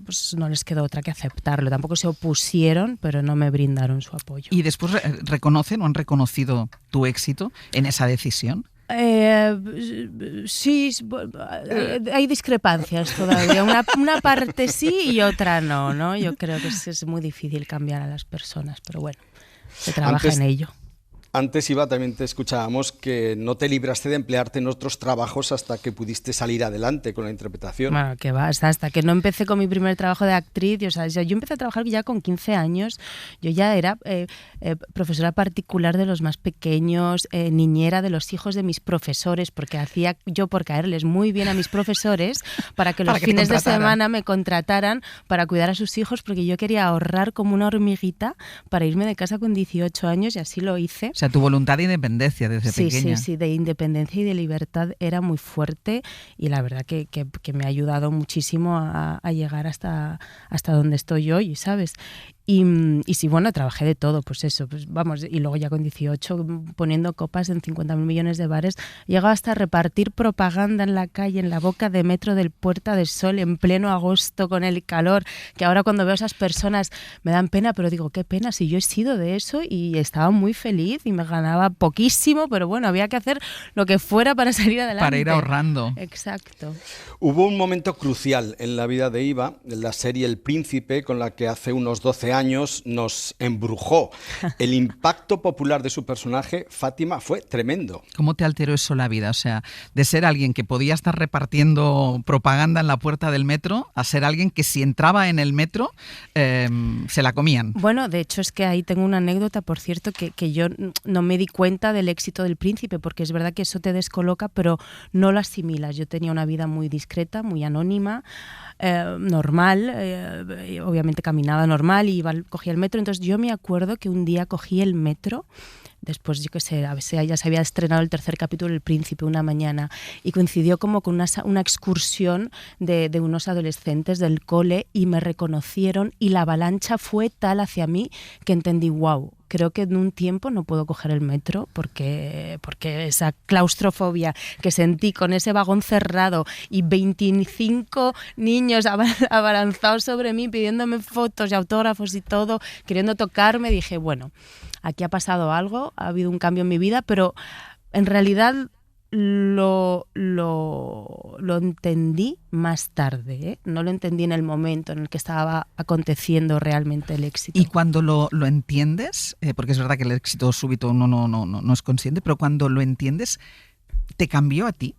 pues no les quedó otra que aceptarlo. Tampoco se opusieron, pero no me brindaron su apoyo. ¿Y después reconocen o han reconocido tu éxito en esa decisión? Sí, hay discrepancias todavía. Una parte sí y otra no. Yo creo que es muy difícil cambiar a las personas, pero bueno, se trabaja en ello. Antes, Iva, también te escuchábamos que no te libraste de emplearte en otros trabajos hasta que pudiste salir adelante con la interpretación. Bueno, que va, hasta que no empecé con mi primer trabajo de actriz. O sea, yo empecé a trabajar ya con 15 años. Yo ya era profesora particular de los más pequeños, niñera de los hijos de mis profesores, porque hacía yo por caerles muy bien a mis profesores para que los fines de semana me contrataran para cuidar a sus hijos, porque yo quería ahorrar como una hormiguita para irme de casa con 18 años, y así lo hice. O sea, tu voluntad de independencia desde pequeña. Sí, de independencia y de libertad era muy fuerte, y la verdad que me ha ayudado muchísimo a llegar hasta donde estoy hoy, ¿sabes? Y sí, bueno, trabajé de todo, pues eso, pues vamos, y luego ya con 18 poniendo copas en 50.000 millones de bares, llegaba hasta a repartir propaganda en la calle, en la boca de metro del Puerta del Sol, en pleno agosto con el calor, que ahora cuando veo a esas personas me dan pena, pero digo, qué pena, si yo he sido de eso y estaba muy feliz y me ganaba poquísimo, pero bueno, había que hacer lo que fuera para salir adelante. Para ir ahorrando. Exacto. Hubo un momento crucial en la vida de Iva, en la serie El Príncipe, con la que hace unos 12 años nos embrujó. El impacto popular de su personaje, Fátima, fue tremendo. ¿Cómo te alteró eso la vida? O sea, de ser alguien que podía estar repartiendo propaganda en la puerta del metro, a ser alguien que si entraba en el metro se la comían. Bueno, de hecho es que ahí tengo una anécdota, por cierto, que yo no me di cuenta del éxito del Príncipe, porque es verdad que eso te descoloca, pero no lo asimilas. Yo tenía una vida muy discreta, muy anónima, normal, obviamente caminaba normal y cogía el metro. Entonces yo me acuerdo que un día cogí el metro. Después, yo qué sé, a veces ya se había estrenado el tercer capítulo El Príncipe una mañana y coincidió como con una excursión de unos adolescentes del cole y me reconocieron y la avalancha fue tal hacia mí que entendí, wow, creo que en un tiempo no puedo coger el metro porque esa claustrofobia que sentí con ese vagón cerrado y 25 niños abalanzados sobre mí pidiéndome fotos y autógrafos y todo, queriendo tocarme, dije, bueno, aquí ha pasado algo, ha habido un cambio en mi vida, pero en realidad lo entendí más tarde, ¿eh? No lo entendí en el momento en el que estaba aconteciendo realmente el éxito. Y cuando lo entiendes, porque es verdad que el éxito súbito uno no es consciente, pero cuando lo entiendes, ¿te cambió a ti?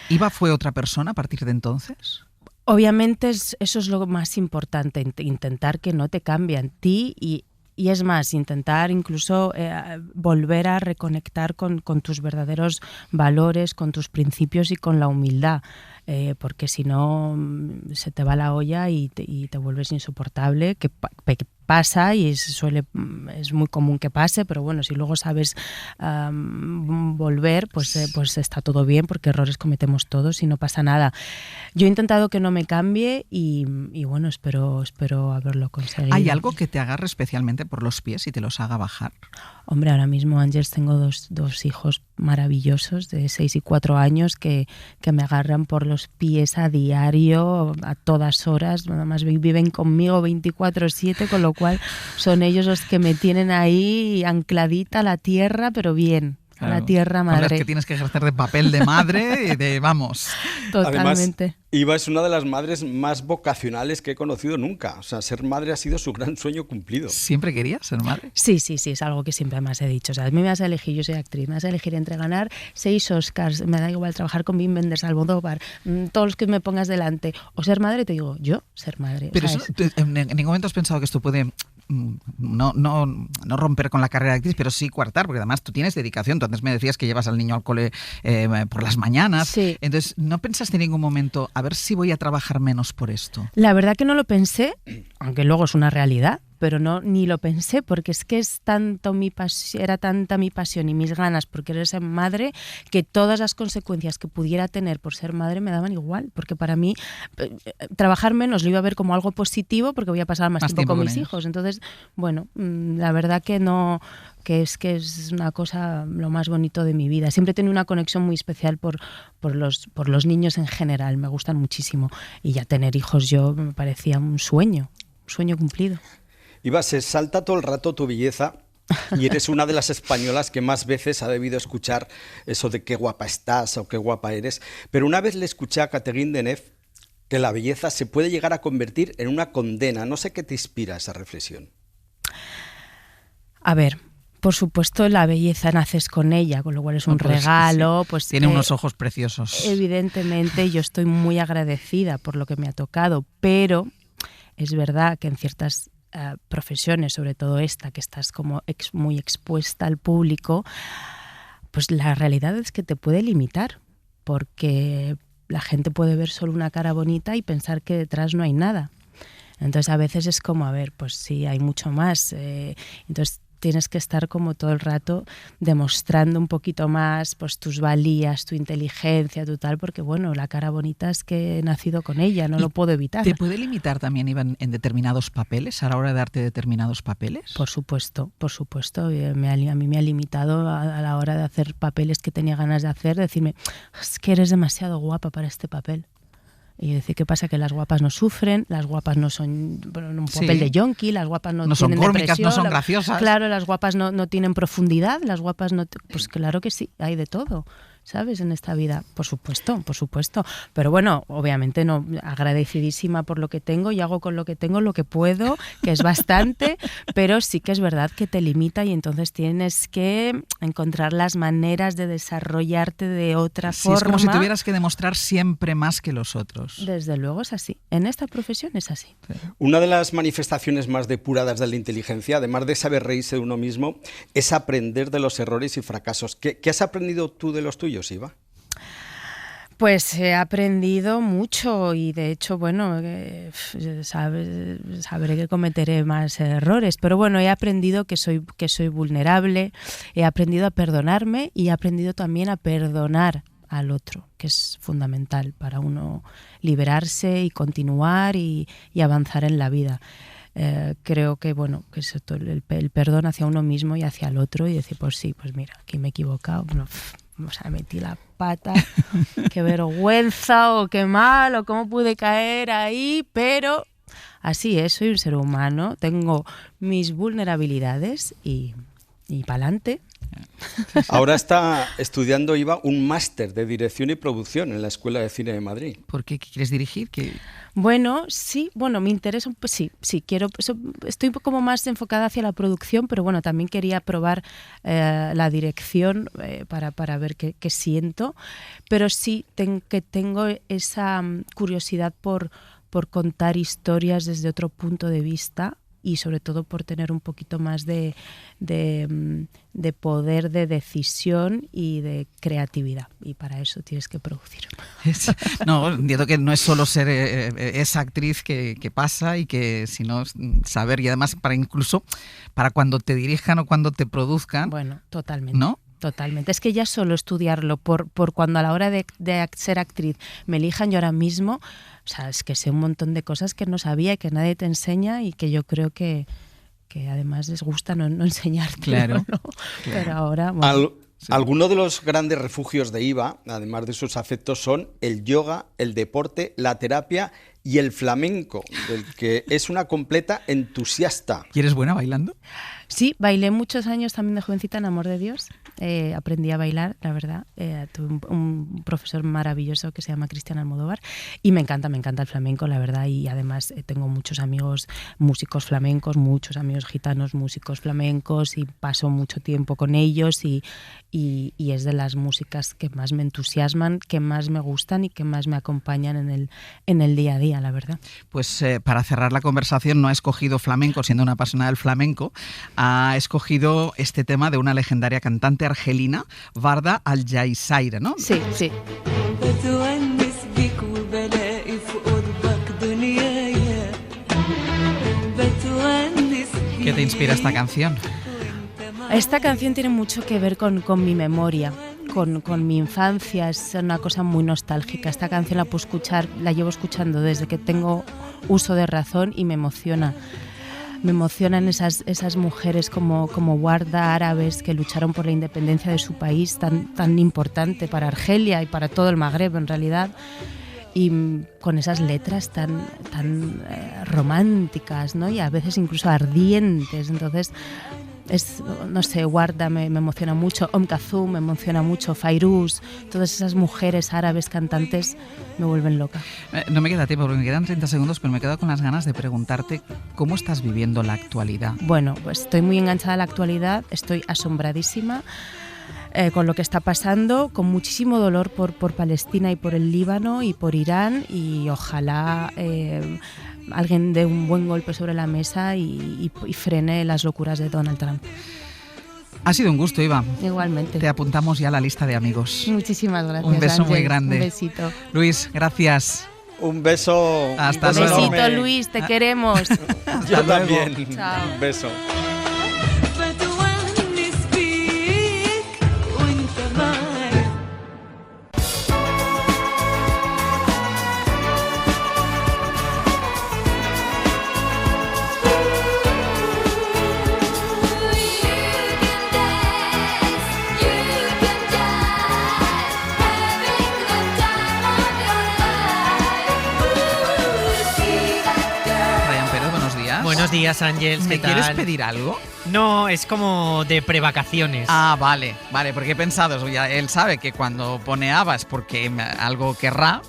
¿Iva fue otra persona a partir de entonces? Obviamente eso es lo más importante, intentar que no te cambie en ti y es más, intentar incluso volver a reconectar con tus verdaderos valores, con tus principios y con la humildad, porque si no se te va la olla y te vuelves insoportable, que pasa y es muy común que pase, pero bueno, si luego sabes volver, pues está todo bien, porque errores cometemos todos y no pasa nada. Yo he intentado que no me cambie y bueno, espero haberlo conseguido. ¿Hay algo que te agarre especialmente por los pies y te los haga bajar? Hombre, ahora mismo, Ángels, tengo dos hijos maravillosos de 6 y 4 años que me agarran por los pies a diario, a todas horas. Además viven conmigo 24/7, con lo cual son ellos los que me tienen ahí ancladita a la tierra, pero bien. A la tierra madre. Con las que tienes que ejercer de papel de madre, vamos. Totalmente. Además, Iva es una de las madres más vocacionales que he conocido nunca. O sea, ser madre ha sido su gran sueño cumplido. ¿Siempre querías ser madre? Sí, es algo que siempre más he dicho. O sea, a mí me vas a elegir, yo soy actriz, me vas a elegir entre ganar 6 Oscars, me da igual trabajar con Wim Wenders, Almodóvar, todos los que me pongas delante, o ser madre, te digo, yo ser madre. Pero eso, ¿en ningún momento has pensado que esto puede no romper con la carrera de actriz, pero sí coartar? Porque además tú tienes dedicación. Tú antes me decías que llevas al niño al cole por las mañanas. Sí. Entonces, ¿no pensaste en ningún momento a ver si voy a trabajar menos por esto? La verdad que no lo pensé, aunque luego es una realidad, pero ni lo pensé, porque es que era tanta mi pasión y mis ganas por querer ser madre, que todas las consecuencias que pudiera tener por ser madre me daban igual, porque para mí trabajar menos lo iba a ver como algo positivo, porque voy a pasar más tiempo con mis hijos. Entonces, bueno, la verdad que no, que es una cosa lo más bonito de mi vida. Siempre he tenido una conexión muy especial por los niños en general, me gustan muchísimo, y ya tener hijos yo me parecía un sueño cumplido. Iva, se salta todo el rato tu belleza y eres una de las españolas que más veces ha debido escuchar eso de qué guapa estás o qué guapa eres. Pero una vez le escuché a Catherine Deneuve que la belleza se puede llegar a convertir en una condena. No sé qué te inspira esa reflexión. A ver, por supuesto la belleza naces con ella, con lo cual es un regalo. Sí. Pues tiene unos ojos preciosos. Evidentemente yo estoy muy agradecida por lo que me ha tocado, pero es verdad que en ciertas profesiones, sobre todo esta, que estás como muy expuesta al público, pues la realidad es que te puede limitar, porque la gente puede ver solo una cara bonita y pensar que detrás no hay nada. Entonces a veces es como, a ver, pues sí, hay mucho más. Entonces tienes que estar como todo el rato demostrando un poquito más pues tus valías, tu inteligencia, tu tal, porque bueno, la cara bonita es que he nacido con ella, no lo puedo evitar. ¿Te puede limitar también, Iván, en determinados papeles, a la hora de darte determinados papeles? Por supuesto. A mí me ha limitado a la hora de hacer papeles que tenía ganas de hacer, decirme, es que eres demasiado guapa para este papel. Y decir, ¿qué pasa? Que las guapas no sufren, las guapas no son un papel de yonki, las guapas no son tienen cómicas, depresión, no son graciosas. Claro, las guapas no tienen profundidad, las guapas no... Pues claro que sí, hay de todo, ¿sabes? En esta vida, por supuesto. Pero bueno, obviamente no, agradecidísima por lo que tengo y hago con lo que tengo lo que puedo, que es bastante, pero sí que es verdad que te limita y entonces tienes que encontrar las maneras de desarrollarte de otra forma. Es como si tuvieras que demostrar siempre más que los otros. Desde luego es así. En esta profesión es así. Una de las manifestaciones más depuradas de la inteligencia, además de saber reírse de uno mismo, es aprender de los errores y fracasos. ¿Qué has aprendido tú de los tuyos, Iva? Pues he aprendido mucho y de hecho, bueno, sabré que cometeré más errores, pero bueno, he aprendido que soy vulnerable, he aprendido a perdonarme y he aprendido también a perdonar al otro, que es fundamental para uno liberarse y continuar y avanzar en la vida. Creo que bueno, que es el perdón hacia uno mismo y hacia el otro y decir, pues sí, pues mira, aquí me he equivocado, bueno, o sea, metí la pata, qué vergüenza o qué mal o cómo pude caer ahí, pero así es, soy un ser humano, tengo mis vulnerabilidades y pa'lante. Ahora está estudiando Iva un máster de dirección y producción en la Escuela de Cine de Madrid. ¿Por qué? ¿Qué quieres dirigir? Bueno, sí, bueno, me interesa, pues sí, quiero, estoy como más enfocada hacia la producción, pero bueno, también quería probar la dirección para ver qué siento, pero sí tengo esa curiosidad por contar historias desde otro punto de vista y sobre todo por tener un poquito más de poder de decisión y de creatividad. Y para eso tienes que producir. No, entiendo que no es solo ser esa actriz que pasa y que sino saber, y además incluso para cuando te dirijan o cuando te produzcan. Bueno, totalmente. ¿No? Totalmente. Es que ya solo estudiarlo por cuando a la hora de ser actriz me elijan yo ahora mismo, o sea, es que sé un montón de cosas que no sabía y que nadie te enseña y que yo creo que además les gusta no enseñarte. Claro. ¿no? Pero ahora... Bueno, sí. Algunos de los grandes refugios de Iva, además de sus afectos, son el yoga, el deporte, la terapia y el flamenco, del que es una completa entusiasta. ¿Y eres buena bailando? Sí, bailé muchos años también de jovencita en Amor de Dios. Aprendí a bailar, la verdad. Tuve un profesor maravilloso que se llama Cristian Almodóvar y me encanta el flamenco, la verdad. Y además tengo muchos amigos músicos flamencos, muchos amigos gitanos músicos flamencos y paso mucho tiempo con ellos y es de las músicas que más me entusiasman, que más me gustan y que más me acompañan en el día a día, la verdad. Pues para cerrar la conversación no ha escogido flamenco, siendo una apasionada del flamenco, ha escogido este tema de una legendaria cantante argelina, Warda Al Jaissire, ¿no? Sí, sí. ¿Qué te inspira esta canción? Esta canción tiene mucho que ver con mi memoria, con mi infancia, es una cosa muy nostálgica. Esta canción la llevo escuchando desde que tengo uso de razón y me emociona. Me emocionan esas mujeres como Warda, árabes, que lucharon por la independencia de su país, tan importante para Argelia y para todo el Magreb en realidad, y con esas letras tan románticas, ¿no? Y a veces incluso ardientes. Entonces, no sé, Warda me emociona mucho, Kulthum me emociona mucho, Fairuz, todas esas mujeres árabes cantantes me vuelven loca. No me queda tiempo porque me quedan 30 segundos, pero me quedo con las ganas de preguntarte cómo estás viviendo la actualidad. Bueno, pues estoy muy enganchada a la actualidad, estoy asombradísima con lo que está pasando, con muchísimo dolor por Palestina y por el Líbano y por Irán, y ojalá alguien dé un buen golpe sobre la mesa y frene las locuras de Donald Trump. Ha sido un gusto, Iva. Igualmente. Te apuntamos ya a la lista de amigos. Muchísimas gracias. Un beso muy grande. Un besito. Luis, gracias. Un beso. Hasta luego. luego. Un besito, Luis, te queremos. Yo también. Chao. Un beso. Buenos días, Ángels. ¿Me quieres pedir algo? No, es como de prevacaciones. Ah, vale, porque he pensado, ya él sabe que cuando pone Ava es porque algo querrá,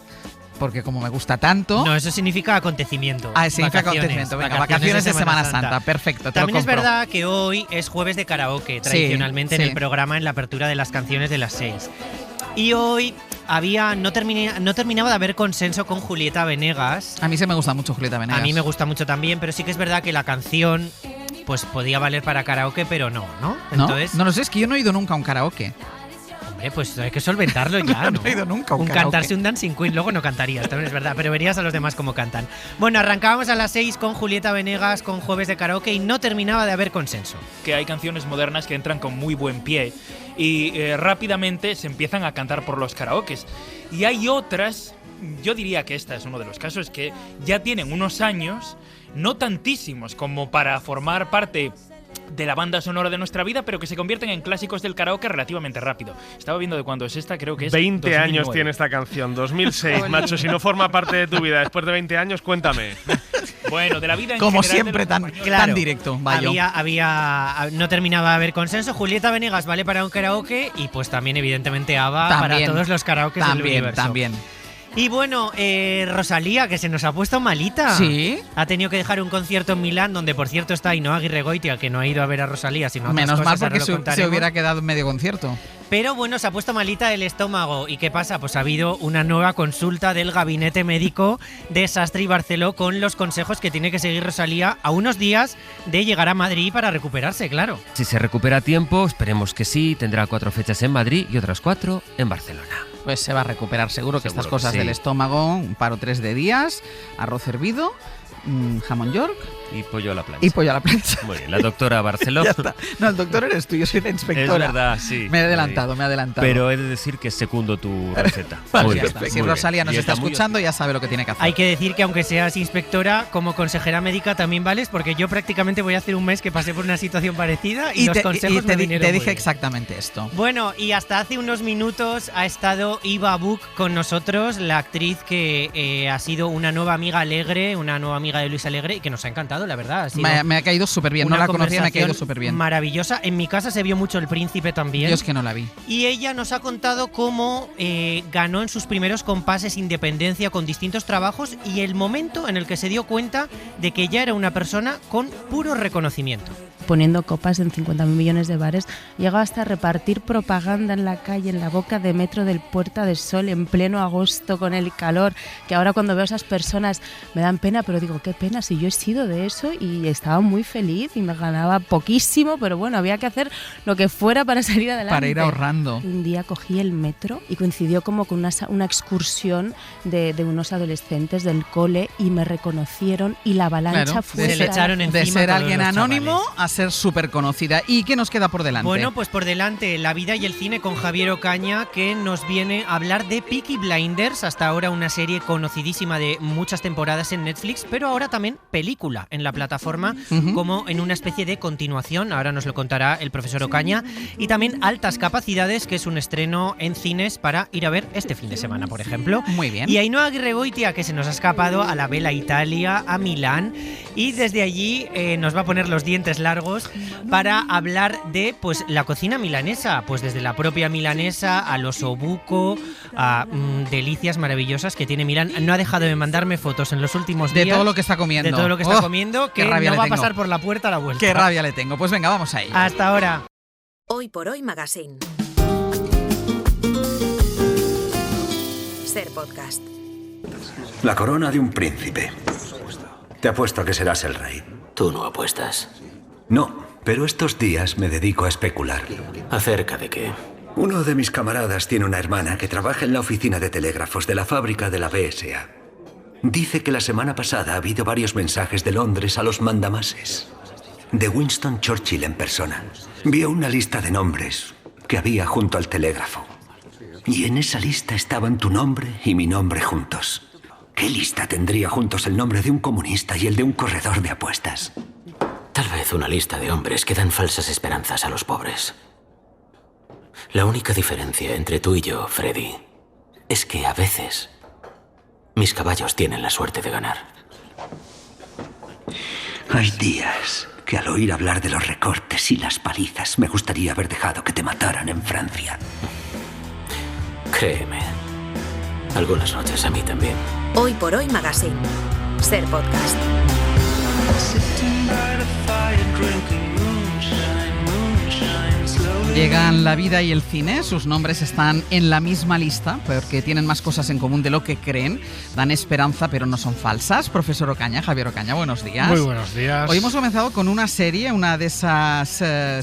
porque como me gusta tanto... No, eso significa acontecimiento. Ah, significa acontecimiento. Venga, vacaciones de Semana Santa. Perfecto, te También lo es compro. verdad que hoy es jueves de karaoke, tradicionalmente en el programa, en la apertura de las canciones de las 6. Y hoy no terminaba de haber consenso con Julieta Venegas. A mí sí me gusta mucho Julieta Venegas. A mí me gusta mucho también, pero sí que es verdad que la canción pues podía valer para karaoke, pero no. Entonces, no lo sé, es que yo no he ido nunca a un karaoke. Vale, pues hay que solventarlo ya, ¿no? No he ido nunca a un un karaoke. cantarse un Dancing Queen, luego no cantarías, también es verdad, pero verías a los demás cómo cantan. Bueno, arrancábamos a las 6 con Julieta Venegas, con Jueves de Karaoke, y no terminaba de haber consenso. Que hay canciones modernas que entran con muy buen pie y rápidamente se empiezan a cantar por los karaokes. Y hay otras, yo diría que esta es uno de los casos, que ya tienen unos años, no tantísimos como para formar parte de la banda sonora de nuestra vida, pero que se convierten en clásicos del karaoke relativamente rápido. Estaba viendo de cuándo es esta, creo que es 20 2009. años tiene esta canción, 2006, macho. Si no forma parte de tu vida después de 20 años, cuéntame. Bueno, de la vida en Como general siempre, de los españoles. tan directo. Vaya. No terminaba de haber consenso. Julieta Venegas vale para un karaoke y pues también evidentemente ABBA También. para todos los karaokes del universo. También. Y bueno, Rosalía, que se nos ha puesto malita. Sí. Ha tenido que dejar un concierto en Milán, donde por cierto está Ainhoa Aguirregoitia, que no ha ido a ver a Rosalía, sino otras Menos mal cosas, porque ahora lo se contaremos. hubiera quedado en medio concierto. Pero bueno, se ha puesto malita el estómago. ¿Y qué pasa? Pues ha habido una nueva consulta del gabinete médico de Sastre y Barceló con los consejos que tiene que seguir Rosalía a unos días de llegar a Madrid para recuperarse, claro. Si se recupera a tiempo, esperemos que sí, tendrá 4 fechas en Madrid y otras 4 en Barcelona. Pues se va a recuperar seguro que estas que cosas sí. del estómago, un par o 3 de días, arroz hervido, jamón york Y pollo a la plancha. y pollo a la plancha. Muy bien, la doctora Barceló. Ya está. No, el doctor eres tú, yo soy la inspectora. Es verdad, sí. Me he adelantado. Pero he de decir que secundo tu receta. Vale, Muy ya bien, está. Si muy Rosalía bien. nos Y está muy- escuchando, ya sabe lo que tiene que hacer. Hay que decir que aunque seas inspectora, como consejera médica también vales, porque yo prácticamente voy a hacer un mes que pasé por una situación parecida y, los consejos me vinieron te muy dije bien. exactamente esto. Bueno, y hasta hace unos minutos ha estado Iva Buck con nosotros, la actriz que ha sido una nueva amiga alegre, una nueva amiga de Luis Alegre y que nos ha encantado, la verdad. Ha sido Me ha caído súper bien. No una la conocía, me ha caído conversación súper bien. maravillosa. En mi casa se vio mucho El Príncipe también. Yo es que no la vi. Y ella nos ha contado cómo ganó en sus primeros compases independencia con distintos trabajos y el momento en el que se dio cuenta de que ya era una persona con puro reconocimiento. Poniendo copas en 50.000 millones de bares, llegaba hasta a repartir propaganda en la calle, en la boca de metro del Puerta del Sol, en pleno agosto con el calor, que ahora cuando veo a esas personas me dan pena, pero digo, qué pena, si yo he sido de eso y estaba muy feliz y me ganaba poquísimo, pero bueno, había que hacer lo que fuera para salir adelante. Para ir ahorrando. Un día cogí el metro y coincidió como con una excursión de unos adolescentes del cole y me reconocieron y la avalancha Claro, fue... Se le echaron de encima ser todos alguien los anónimo chavales. a ser súper conocida. ¿Y qué nos queda por delante? Bueno, pues por delante La vida y el cine con Javier Ocaña, que nos viene a hablar de Peaky Blinders, hasta ahora una serie conocidísima de muchas temporadas en Netflix, pero ahora también película en la plataforma, como en una especie de continuación, ahora nos lo contará el profesor Ocaña, y también Altas Capacidades, que es un estreno en cines para ir a ver este fin de semana, por ejemplo. Muy bien. Y Ainhoa Aguirregoitia, que se nos ha escapado a la Bella Italia, a Milán, y desde allí nos va a poner los dientes largos para hablar de pues la cocina milanesa, pues desde la propia milanesa a los obuco, a delicias maravillosas que tiene Milán. No ha dejado de mandarme fotos en los últimos días. De todo lo que está comiendo. De todo lo que está Oh, comiendo, qué que rabia no le va a tengo. pasar por la puerta a la vuelta. Qué rabia le tengo. Pues venga, vamos a ello. Hasta ahora. Hoy por Hoy Magazine. Ser podcast. La corona de un príncipe. Te apuesto a que serás el rey. Tú no apuestas. No, pero estos días me dedico a especular. ¿Acerca de qué? Uno de mis camaradas tiene una hermana que trabaja en la oficina de telégrafos de la fábrica de la BSA. Dice que la semana pasada ha habido varios mensajes de Londres a los mandamases. De Winston Churchill en persona. Vio una lista de nombres que había junto al telégrafo. Y en esa lista estaban tu nombre y mi nombre juntos. ¿Qué lista tendría juntos el nombre de un comunista y el de un corredor de apuestas? Tal vez una lista de hombres que dan falsas esperanzas a los pobres. La única diferencia entre tú y yo, Freddy, es que a veces mis caballos tienen la suerte de ganar. Hay días que al oír hablar de los recortes y las palizas me gustaría haber dejado que te mataran en Francia. Créeme, algunas noches a mí también. Hoy por Hoy Magazine. Ser podcast. Sitting by the fire, drinking moonshine, moonshine, slowly Llegan la vida y el cine, sus nombres están en la misma lista porque tienen más cosas en común de lo que creen, dan esperanza pero no son falsas. Profesor Ocaña, Javier Ocaña, buenos días. Muy buenos días. Hoy hemos comenzado con una serie, una de esas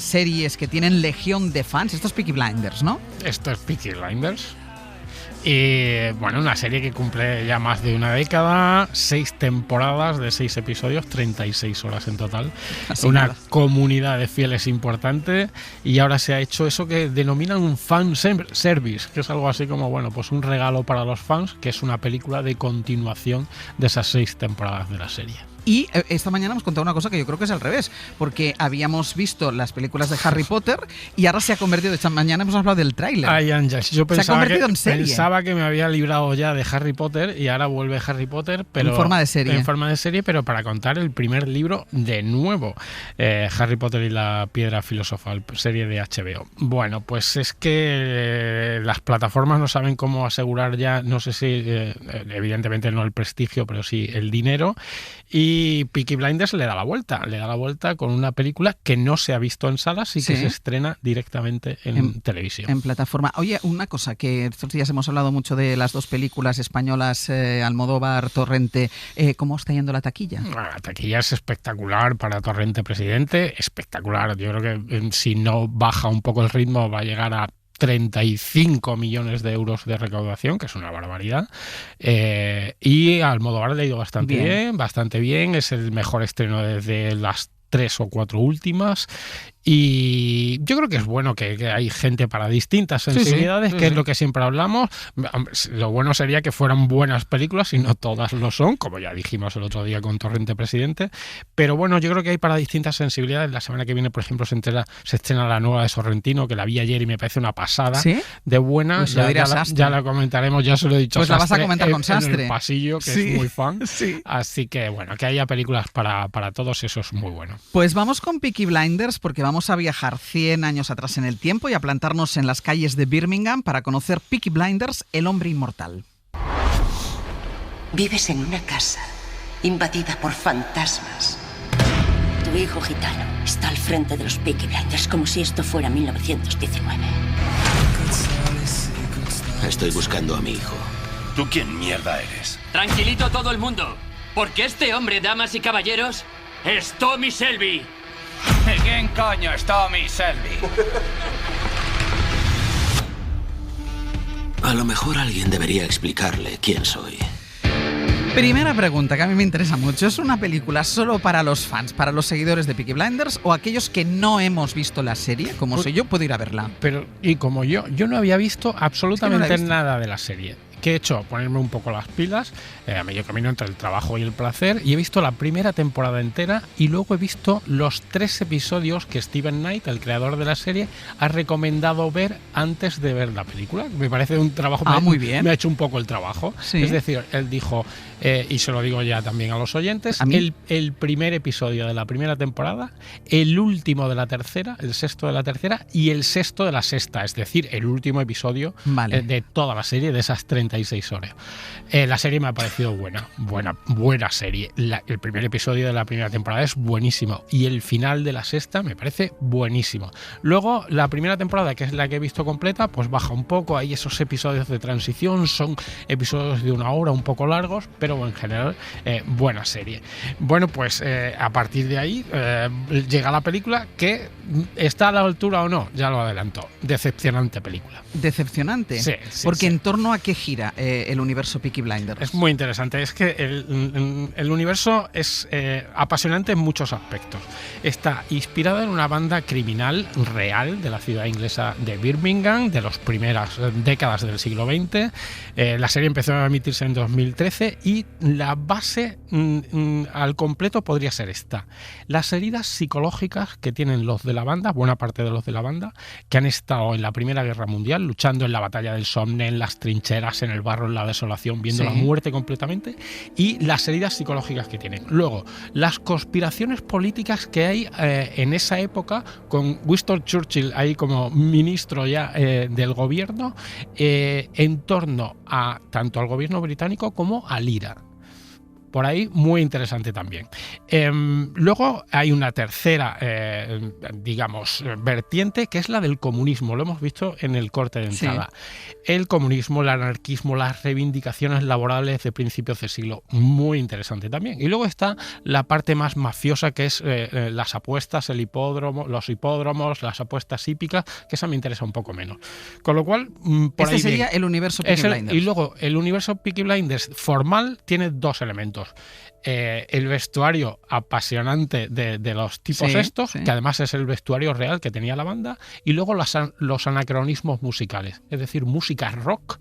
series que tienen legión de fans. Esto es Peaky Blinders, ¿no? Esto es Peaky Blinders. Y bueno, una serie que cumple ya más de una década, 6 temporadas de 6 episodios, 36 horas en total. Así una nada. comunidad de fieles importante, y ahora se ha hecho eso que denominan un fan service, que es algo así como, bueno, pues un regalo para los fans, que es una película de continuación de esas 6 temporadas de la serie. Y esta mañana hemos contado una cosa que yo creo que es al revés, porque habíamos visto las películas de Harry Potter y ahora se ha convertido, esta mañana hemos hablado del tráiler. Yo se ha convertido en serie. Pensaba que me había librado ya de Harry Potter y ahora vuelve Harry Potter, pero en forma de serie. En forma de serie, pero para contar el primer libro de nuevo. Harry Potter y la Piedra Filosofal, serie de HBO. Bueno, pues es que las plataformas no saben cómo asegurar ya, no sé si, evidentemente no el prestigio, pero sí el dinero. Y Peaky Blinders le da la vuelta con una película que no se ha visto en salas y que se estrena directamente en televisión. En plataforma. Oye, una cosa, que estos días hemos hablado mucho de las dos películas españolas, Almodóvar, Torrente. ¿Cómo está yendo la taquilla? La taquilla es espectacular para Torrente Presidente, espectacular. Yo creo que si no baja un poco el ritmo va a llegar a 35 millones de euros de recaudación, que es una barbaridad. Y a Almodóvar le ha ido bastante bien. Es el mejor estreno desde las 3 o 4 últimas. Y yo creo que es bueno que hay gente para distintas sensibilidades, que es lo que siempre hablamos. Lo bueno sería que fueran buenas películas y no todas lo son, como ya dijimos el otro día con Torrente Presidente. Pero bueno, yo creo que hay para distintas sensibilidades. La semana que viene, por ejemplo, se estrena la nueva de Sorrentino, que la vi ayer y me parece una pasada de buena. Pues ya la comentaremos, ya se lo he dicho. Pues la vas a comentar con Sastre. En el pasillo, que es muy fan. Así que bueno, que haya películas para todos, eso es muy bueno. Pues vamos con Peaky Blinders, porque vamos a viajar 100 años atrás en el tiempo y a plantarnos en las calles de Birmingham para conocer Peaky Blinders, el hombre inmortal. Vives en una casa invadida por fantasmas. Tu hijo gitano está al frente de los Peaky Blinders como si esto fuera 1919. Estoy buscando a mi hijo. ¿Tú quién mierda eres? Tranquilito todo el mundo, porque este hombre, damas y caballeros, es Tommy Shelby. ¿Quién coño es Tommy Shelby? A lo mejor alguien debería explicarle quién soy. Primera pregunta que a mí me interesa mucho. ¿Es una película solo para los fans, para los seguidores de Peaky Blinders, o aquellos que no hemos visto la serie, como soy yo, puedo ir a verla? Pero, y como yo no había visto absolutamente nada de la serie. ¿Qué he hecho? Ponerme un poco las pilas, a medio camino entre el trabajo y el placer, y he visto la primera temporada entera y luego he visto los 3 episodios que Steven Knight, el creador de la serie, ha recomendado ver antes de ver la película. Me parece un trabajo... muy bien. Me ha hecho un poco el trabajo. Sí. Es decir, él dijo, y se lo digo ya también a los oyentes, el primer episodio de la primera temporada, el último de la tercera, el 6º de la tercera y el 6º de la 6ª, es decir, el último episodio de toda la serie, de esas 36 horas. La serie me ha parecido buena serie. El primer episodio de la primera temporada es buenísimo y el final de la 6ª me parece buenísimo. Luego, la primera temporada, que es la que he visto completa, pues baja un poco. Hay esos episodios de transición, son episodios de 1 hora, un poco largos, pero en general, buena serie. Bueno, pues a partir de ahí llega la película, que está a la altura o no, ya lo adelantó. Decepcionante película. ¿Decepcionante? Sí. Porque ¿en torno a qué gira el universo Peaky Blinders? Es muy interesante. Es que el universo es apasionante en muchos aspectos. Está inspirada en una banda criminal real de la ciudad inglesa de Birmingham, de las primeras décadas del siglo XX. La serie empezó a emitirse en 2013 y la base al completo podría ser esta. Las heridas psicológicas que tienen los de la banda, buena parte de los de la banda, que han estado en la Primera Guerra Mundial, luchando en la batalla del Somme, en las trincheras, en el barro, en la desolación, viendo la muerte completamente, y las heridas psicológicas que tienen. Luego, las conspiraciones políticas que hay en esa época, con Winston Churchill ahí como ministro ya del gobierno, en torno a tanto al gobierno británico como al IRA. por ahí muy interesante también. Luego hay una tercera, digamos, vertiente, que es la del comunismo. Lo hemos visto en el corte de entrada. Sí. El comunismo, el anarquismo, las reivindicaciones laborales de principios de siglo. Muy interesante también. Y luego está la parte más mafiosa, que es las apuestas, los hipódromos, las apuestas hípicas, que esa me interesa un poco menos. Con lo cual, por ahí sería el universo Peaky Blinders. Y luego, el universo Peaky Blinders formal tiene dos elementos. El vestuario apasionante de los tipos estos, que además es el vestuario real que tenía la banda, y luego los anacronismos musicales, es decir, música rock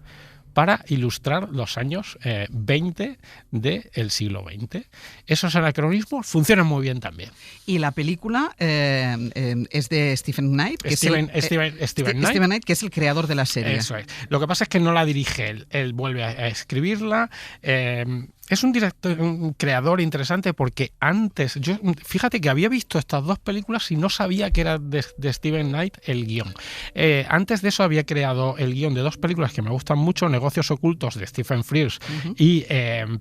para ilustrar los años 20 del siglo XX. Esos anacronismos funcionan muy bien también. Y la película es de Stephen Knight, que Steven Knight, que es el creador de la serie. Eso es. Lo que pasa es que no la dirige él. Él vuelve a escribirla. Es un creador interesante porque antes, fíjate que había visto estas dos películas y no sabía que era de Stephen Knight el guión. Antes de eso había creado el guión de dos películas que me gustan mucho, Negocios ocultos de Stephen Frears y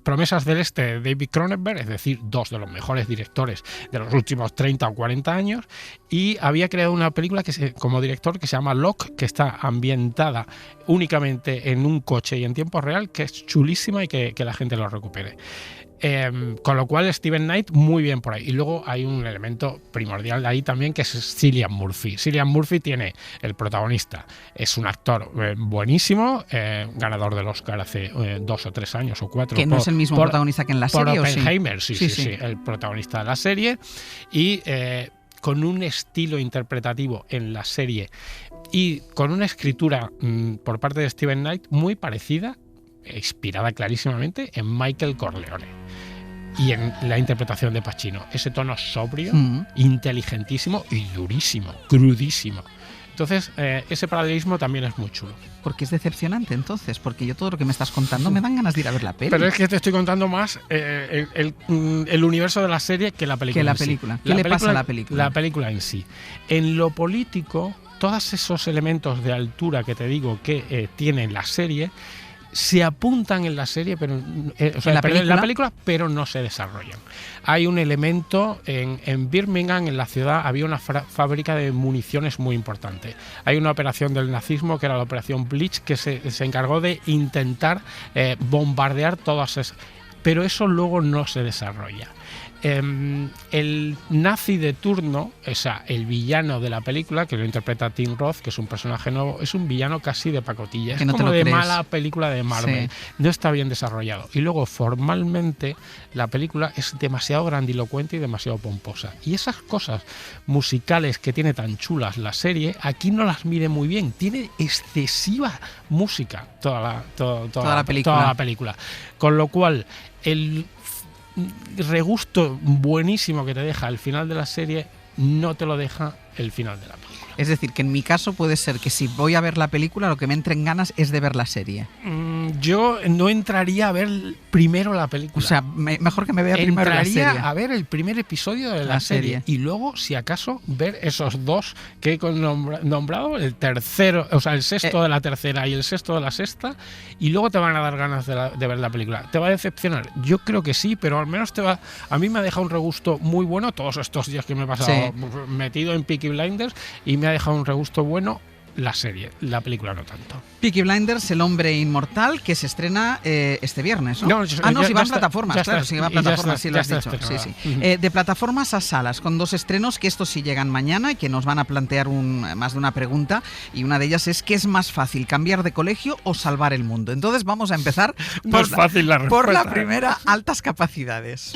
Promesas del Este de David Cronenberg, es decir, dos de los mejores directores de los últimos 30 o 40 años, y había creado una película como director que se llama Locke, que está ambientada únicamente en un coche y en tiempo real, que es chulísima y que la gente lo recupere. Con lo cual Stephen Knight muy bien por ahí. Y luego hay un elemento primordial de ahí también, que es Cillian Murphy. Cillian Murphy tiene el protagonista, es un actor buenísimo, ganador del Oscar hace 2 o 3 años o 4. Que no es el mismo protagonista que en la serie. Por Oppenheimer, sí, el protagonista de la serie, y con un estilo interpretativo en la serie y con una escritura por parte de Stephen Knight muy parecida, inspirada clarísimamente en Michael Corleone y en la interpretación de Pacino. Ese tono sobrio, inteligentísimo y durísimo, crudísimo. Entonces, ese paralelismo también es muy chulo. Porque es decepcionante, entonces, porque yo todo lo que me estás contando me dan ganas de ir a ver la peli. Pero es que te estoy contando más el universo de la serie que la película. ¿Qué le pasa a la película? La película en sí. En lo político, todos esos elementos de altura que te digo que tiene la serie se apuntan en la serie, pero en la película, pero no se desarrollan. Hay un elemento en Birmingham, en la ciudad, había una fábrica de municiones muy importante. Hay una operación del nazismo que era la operación Blitz, que se encargó de intentar bombardear todas esas, pero eso luego no se desarrolla. El nazi de turno, o sea, el villano de la película, que lo interpreta Tim Roth, que es un personaje nuevo, es un villano casi de pacotilla, es como de mala película de Marvel, no está bien desarrollado. Y luego formalmente la película es demasiado grandilocuente y demasiado pomposa. Y esas cosas musicales que tiene tan chulas la serie, aquí no las mide muy bien, tiene excesiva música toda la película. Con lo cual, el regusto buenísimo que te deja el final de la serie no te lo deja el final de la película. Es decir, que en mi caso puede ser que si voy a ver la película, lo que me entre en ganas es de ver la serie. Yo no entraría a ver primero la película. O sea, mejor que me vea primero la serie. Entraría a ver el primer episodio de la serie y luego, si acaso, ver esos dos que he nombrado, el tercero, o sea, el sexto de la tercera y el sexto de la sexta, y luego te van a dar ganas de ver la película. ¿Te va a decepcionar? Yo creo que sí, pero al menos a mí me ha dejado un regusto muy bueno todos estos días que me he pasado metido en Peaky Blinders, y me ha dejado un regusto bueno la serie, la película no tanto. Peaky Blinders, El hombre inmortal, que se estrena este viernes, ¿no? Si va en plataformas, claro, sí va en plataformas, sí lo has dicho. De plataformas a salas, con 2 estrenos, que estos sí llegan mañana y que nos van a plantear más de una pregunta, y una de ellas es: ¿qué es más fácil, cambiar de colegio o salvar el mundo? Entonces vamos a empezar por la primera, altas capacidades.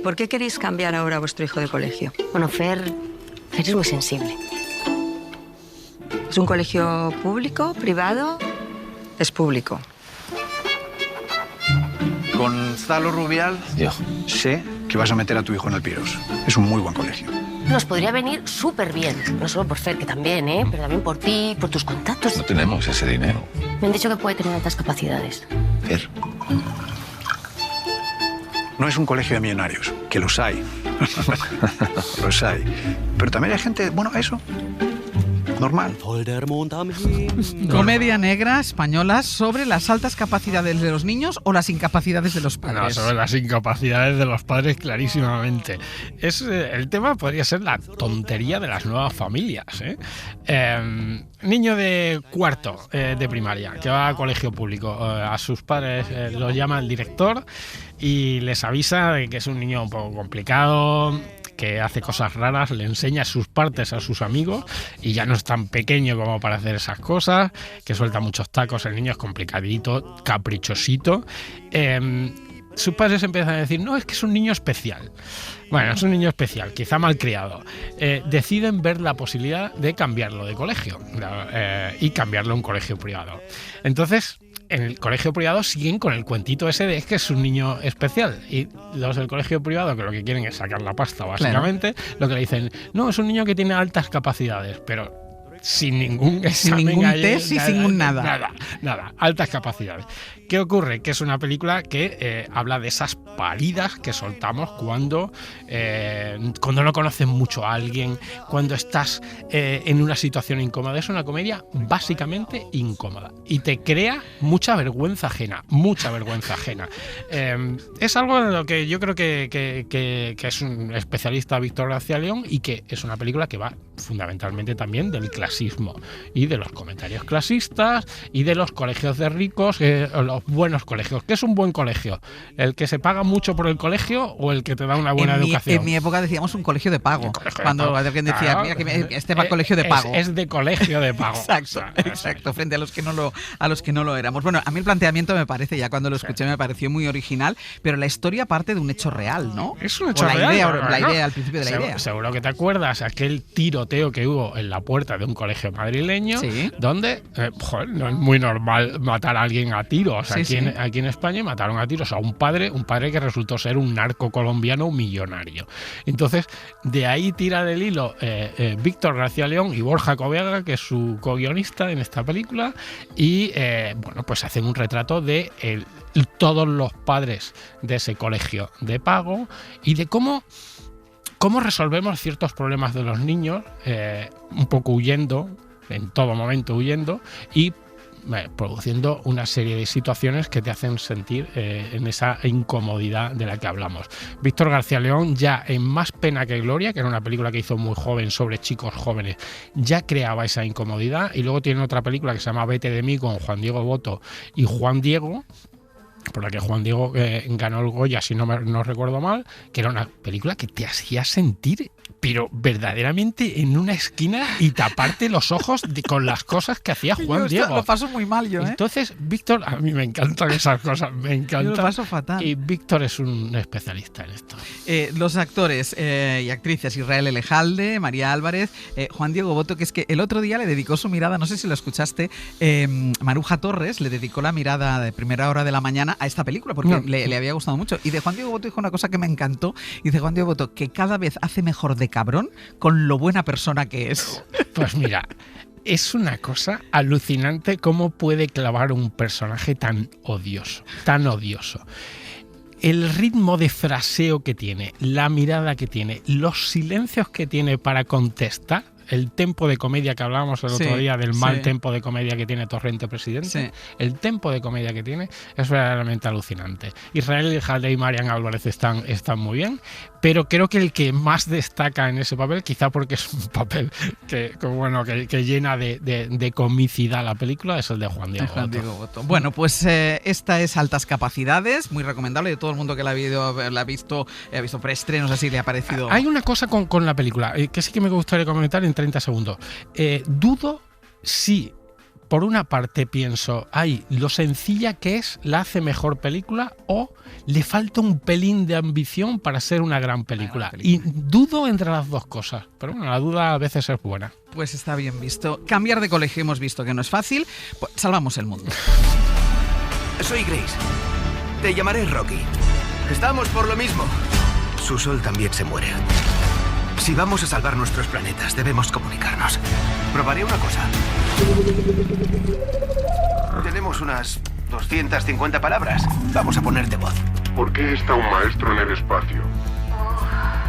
¿Por qué queréis cambiar ahora a vuestro hijo de colegio? Bueno, Fer es muy sensible. ¿Es un colegio público, privado? Es público. Gonzalo Rubial, yo sé que vas a meter a tu hijo en el Piros. Es un muy buen colegio. Nos podría venir súper bien. No solo por Fer, que también, pero también por ti, por tus contactos. No tenemos ese dinero. Me han dicho que puede tener altas capacidades. Fer. No es un colegio de millonarios, que los hay. Los hay. Pero también hay gente, bueno, eso. normal. Comedia negra española sobre las altas capacidades de los niños o las incapacidades de los padres. No, sobre las incapacidades de los padres clarísimamente. El tema podría ser la tontería de las nuevas familias. Niño de cuarto de primaria que va a colegio público. A sus padres los llama el director y les avisa de que es un niño un poco complicado, que hace cosas raras, le enseña sus partes a sus amigos y ya no es tan pequeño como para hacer esas cosas, que suelta muchos tacos, el niño es complicadito, caprichosito. Sus padres empiezan a decir, no, es que es un niño especial. Bueno, es un niño especial, quizá malcriado. Deciden ver la posibilidad de cambiarlo de colegio y cambiarlo a un colegio privado. Entonces, en el colegio privado siguen con el cuentito ese de que es un niño especial. Y los del colegio privado, que lo que quieren es sacar la pasta, básicamente, lo que le dicen, no, es un niño que tiene altas capacidades, pero sin ningún examen, sin ningún test y sin nada. Nada, altas capacidades. ¿Qué ocurre? Que es una película que habla de esas paridas que soltamos cuando no conoces mucho a alguien, cuando estás en una situación incómoda. Es una comedia básicamente incómoda y te crea mucha vergüenza ajena, es algo en lo que yo creo que es un especialista Víctor García León y que es una película que va fundamentalmente también del clasismo y de los comentarios clasistas y de los colegios de ricos, los buenos colegios. ¿Qué es un buen colegio? ¿El que se paga mucho por el colegio o el que te da una buena educación? En mi época decíamos un colegio de pago. Cuando alguien decía, mira, que este va a colegio de pago. Es de colegio de pago. Exacto, frente a los que no lo éramos. Bueno, a mí el planteamiento me parece, ya cuando lo escuché me pareció muy original, pero la historia parte de un hecho real, ¿no? Es un hecho real. La idea al principio de la idea. Seguro que te acuerdas aquel tiroteo que hubo en la puerta de un colegio madrileño, donde no es muy normal matar a alguien a tiros. Aquí en España mataron a tiros a un padre que resultó ser un narco colombiano millonario. Entonces, de ahí tira del hilo Víctor García León y Borja Coveaga, que es su co-guionista en esta película, y pues hacen un retrato de todos los padres de ese colegio de pago y de cómo resolvemos ciertos problemas de los niños, un poco huyendo, en todo momento huyendo, y produciendo una serie de situaciones que te hacen sentir en esa incomodidad de la que hablamos. Víctor García León, ya en Más pena que gloria, que era una película que hizo muy joven sobre chicos jóvenes, ya creaba esa incomodidad, y luego tiene otra película que se llama Vete de mí, con Juan Diego Botto y Juan Diego, por la que Juan Diego ganó el Goya, si no recuerdo mal, que era una película que te hacía sentir, pero verdaderamente en una esquina y taparte los ojos con las cosas que hacía Juan Diego. Lo paso muy mal yo, Entonces, Víctor, a mí me encantan esas cosas, me encantan. Yo lo paso fatal. Y Víctor es un especialista en esto. Los actores y actrices, Israel Elejalde, María Álvarez, Juan Diego Botto, que es que el otro día le dedicó su mirada, no sé si lo escuchaste, Maruja Torres le dedicó la mirada de primera hora de la mañana a esta película, porque le había gustado mucho. Y de Juan Diego Botto dijo una cosa que me encantó. Dice Juan Diego Botto que cada vez hace mejor de cabrón con lo buena persona que es. Pues mira, es una cosa alucinante cómo puede clavar un personaje tan odioso, tan odioso. El ritmo de fraseo que tiene, la mirada que tiene, los silencios que tiene para contestar, el tempo de comedia que hablábamos el otro día, del mal tempo de comedia que tiene Torrente Presidente, el tempo de comedia que tiene es verdaderamente alucinante. Israel Elejalde y Marian Álvarez están muy bien, pero creo que el que más destaca en ese papel, quizá porque es un papel que llena de comicidad la película, es el de Juan Diego Botto. Bueno, pues esta es Altas Capacidades, muy recomendable de todo el mundo que la ha visto preestrenos, así le ha parecido. Hay una cosa con la película que sí que me gustaría comentar en 30 segundos. Dudo si por una parte pienso, lo sencilla que es la hace mejor película, o le falta un pelín de ambición para ser una gran película. Y dudo entre las dos cosas, pero bueno, la duda a veces es buena. Pues está bien visto. Cambiar de colegio hemos visto que no es fácil. Pues salvamos el mundo. Soy Grace. Te llamaré Rocky. Estamos por lo mismo. Su sol también se muere. Si vamos a salvar nuestros planetas, debemos comunicarnos. Probaré una cosa. Tenemos unas 250 palabras. Vamos a ponerte voz. ¿Por qué está un maestro en el espacio?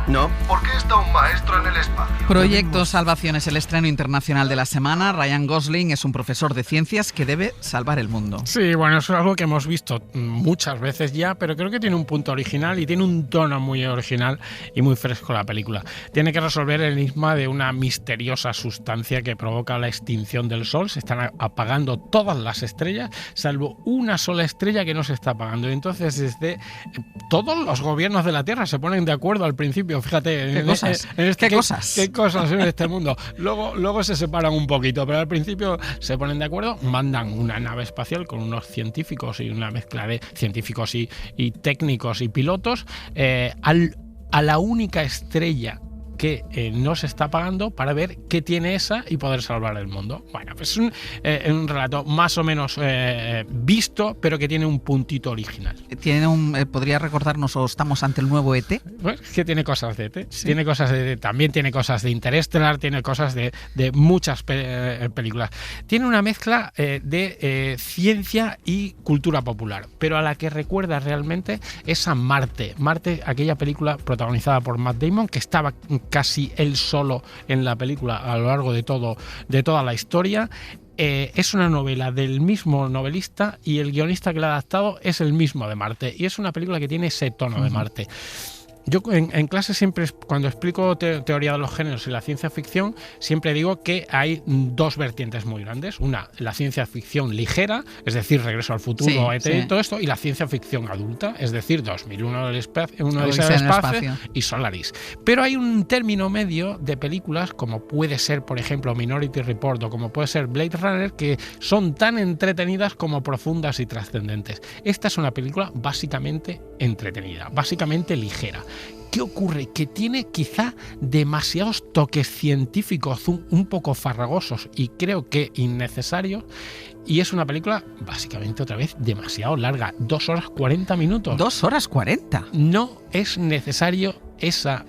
No. ¿Por qué está un maestro en el espacio? Proyecto Salvación es el estreno internacional de la semana. Ryan Gosling es un profesor de ciencias que debe salvar el mundo. Sí, bueno, eso es algo que hemos visto muchas veces ya, pero creo que tiene un punto original y tiene un tono muy original y muy fresco la película. Tiene que resolver el enigma de una misteriosa sustancia que provoca la extinción del Sol. Se están apagando todas las estrellas, salvo una sola estrella que no se está apagando. Y entonces desde todos los gobiernos de la Tierra se ponen de acuerdo al principio. Fíjate, ¿Qué cosas? ¿Qué cosas en este mundo? Luego se separan un poquito, pero al principio se ponen de acuerdo, mandan una nave espacial con unos científicos y una mezcla de científicos y técnicos y pilotos a la única estrella que no se está apagando para ver qué tiene esa y poder salvar el mundo. Bueno, pues es un relato más o menos visto, pero que tiene un puntito original. ¿Podría recordarnos o estamos ante el nuevo ET? Pues que tiene cosas de ET, Sí. tiene cosas de ET, también tiene cosas de Interestelar, tiene cosas de muchas películas. Tiene una mezcla de ciencia y cultura popular, pero a la que recuerda realmente es a Marte. Marte, aquella película protagonizada por Matt Damon, que estaba casi él solo en la película a lo largo de toda la historia. Es una novela del mismo novelista y el guionista que la ha adaptado es el mismo de Marte, y es una película que tiene ese tono de Marte. Yo en clase siempre, cuando explico teoría de los géneros y la ciencia ficción, siempre digo que hay dos vertientes muy grandes. Una, la ciencia ficción ligera, es decir, Regreso al Futuro, Sí, ET, sí. todo esto, y la ciencia ficción adulta, es decir, 2001 del espacio, Odisea en el espacio. y Solaris. Pero hay un término medio de películas, como puede ser, por ejemplo, Minority Report o como puede ser Blade Runner, que son tan entretenidas como profundas y trascendentes. Esta es una película básicamente entretenida, básicamente ligera. ¿Qué ocurre? Que tiene quizá demasiados toques científicos un poco farragosos y creo que innecesarios, y es una película básicamente otra vez demasiado larga, 2 horas 40 minutos. 2 horas 40. No es necesario esa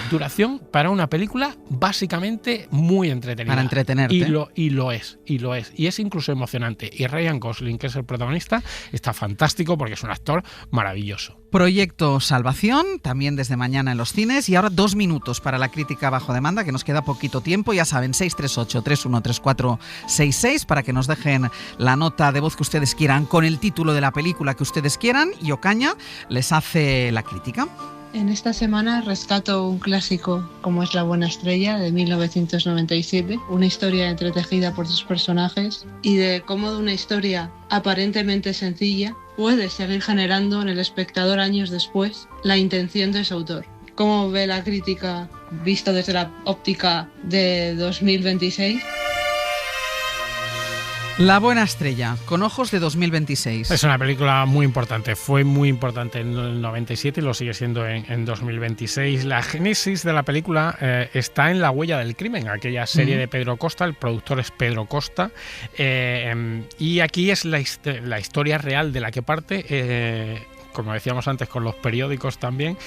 duración para una película básicamente muy entretenida. Para entretenerte. Y lo es. Y es incluso emocionante. Y Ryan Gosling, que es el protagonista, está fantástico porque es un actor maravilloso. Proyecto Salvación, también desde mañana en los cines. Y ahora 2 minutos para la crítica bajo demanda, que nos queda poquito tiempo. Ya saben, 638-313466 para que nos dejen la nota de voz que ustedes quieran con el título de la película que ustedes quieran. Y Ocaña les hace la crítica. En esta semana rescato un clásico como es La Buena Estrella de 1997, una historia entretejida por sus personajes y de cómo de una historia aparentemente sencilla puede seguir generando en el espectador años después la intención de su autor. ¿Cómo ve la crítica visto desde la óptica de 2026? La Buena Estrella, con ojos de 2026. Es una película muy importante, fue muy importante en el 97 y lo sigue siendo en 2026. La génesis de la película está en La Huella del Crimen, aquella serie de Pedro Costa, el productor es Pedro Costa, y aquí es la historia real de la que parte, como decíamos antes con los periódicos también,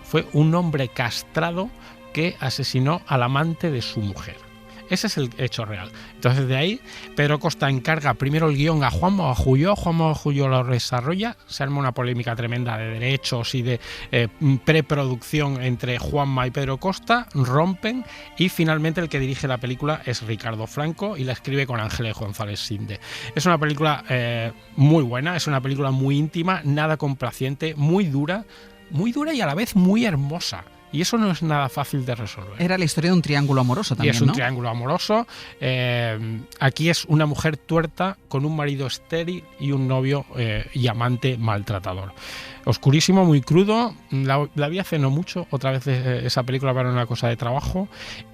fue un hombre castrado que asesinó al amante de su mujer. Ese es el hecho real. Entonces de ahí Pedro Costa encarga primero el guión a Juan Magajullo lo desarrolla, se arma una polémica tremenda de derechos y de preproducción entre Juanma y Pedro Costa, rompen y finalmente el que dirige la película es Ricardo Franco y la escribe con Ángeles González Sinde. Es una película muy buena, es una película muy íntima, nada complaciente, muy dura y a la vez muy hermosa. Y eso no es nada fácil de resolver. Era la historia de un triángulo amoroso también, Y es un ¿no? triángulo amoroso. Aquí es una mujer tuerta con un marido estéril y un novio y amante maltratador. Oscurísimo, muy crudo. La vi hace no mucho, otra vez esa película para una cosa de trabajo.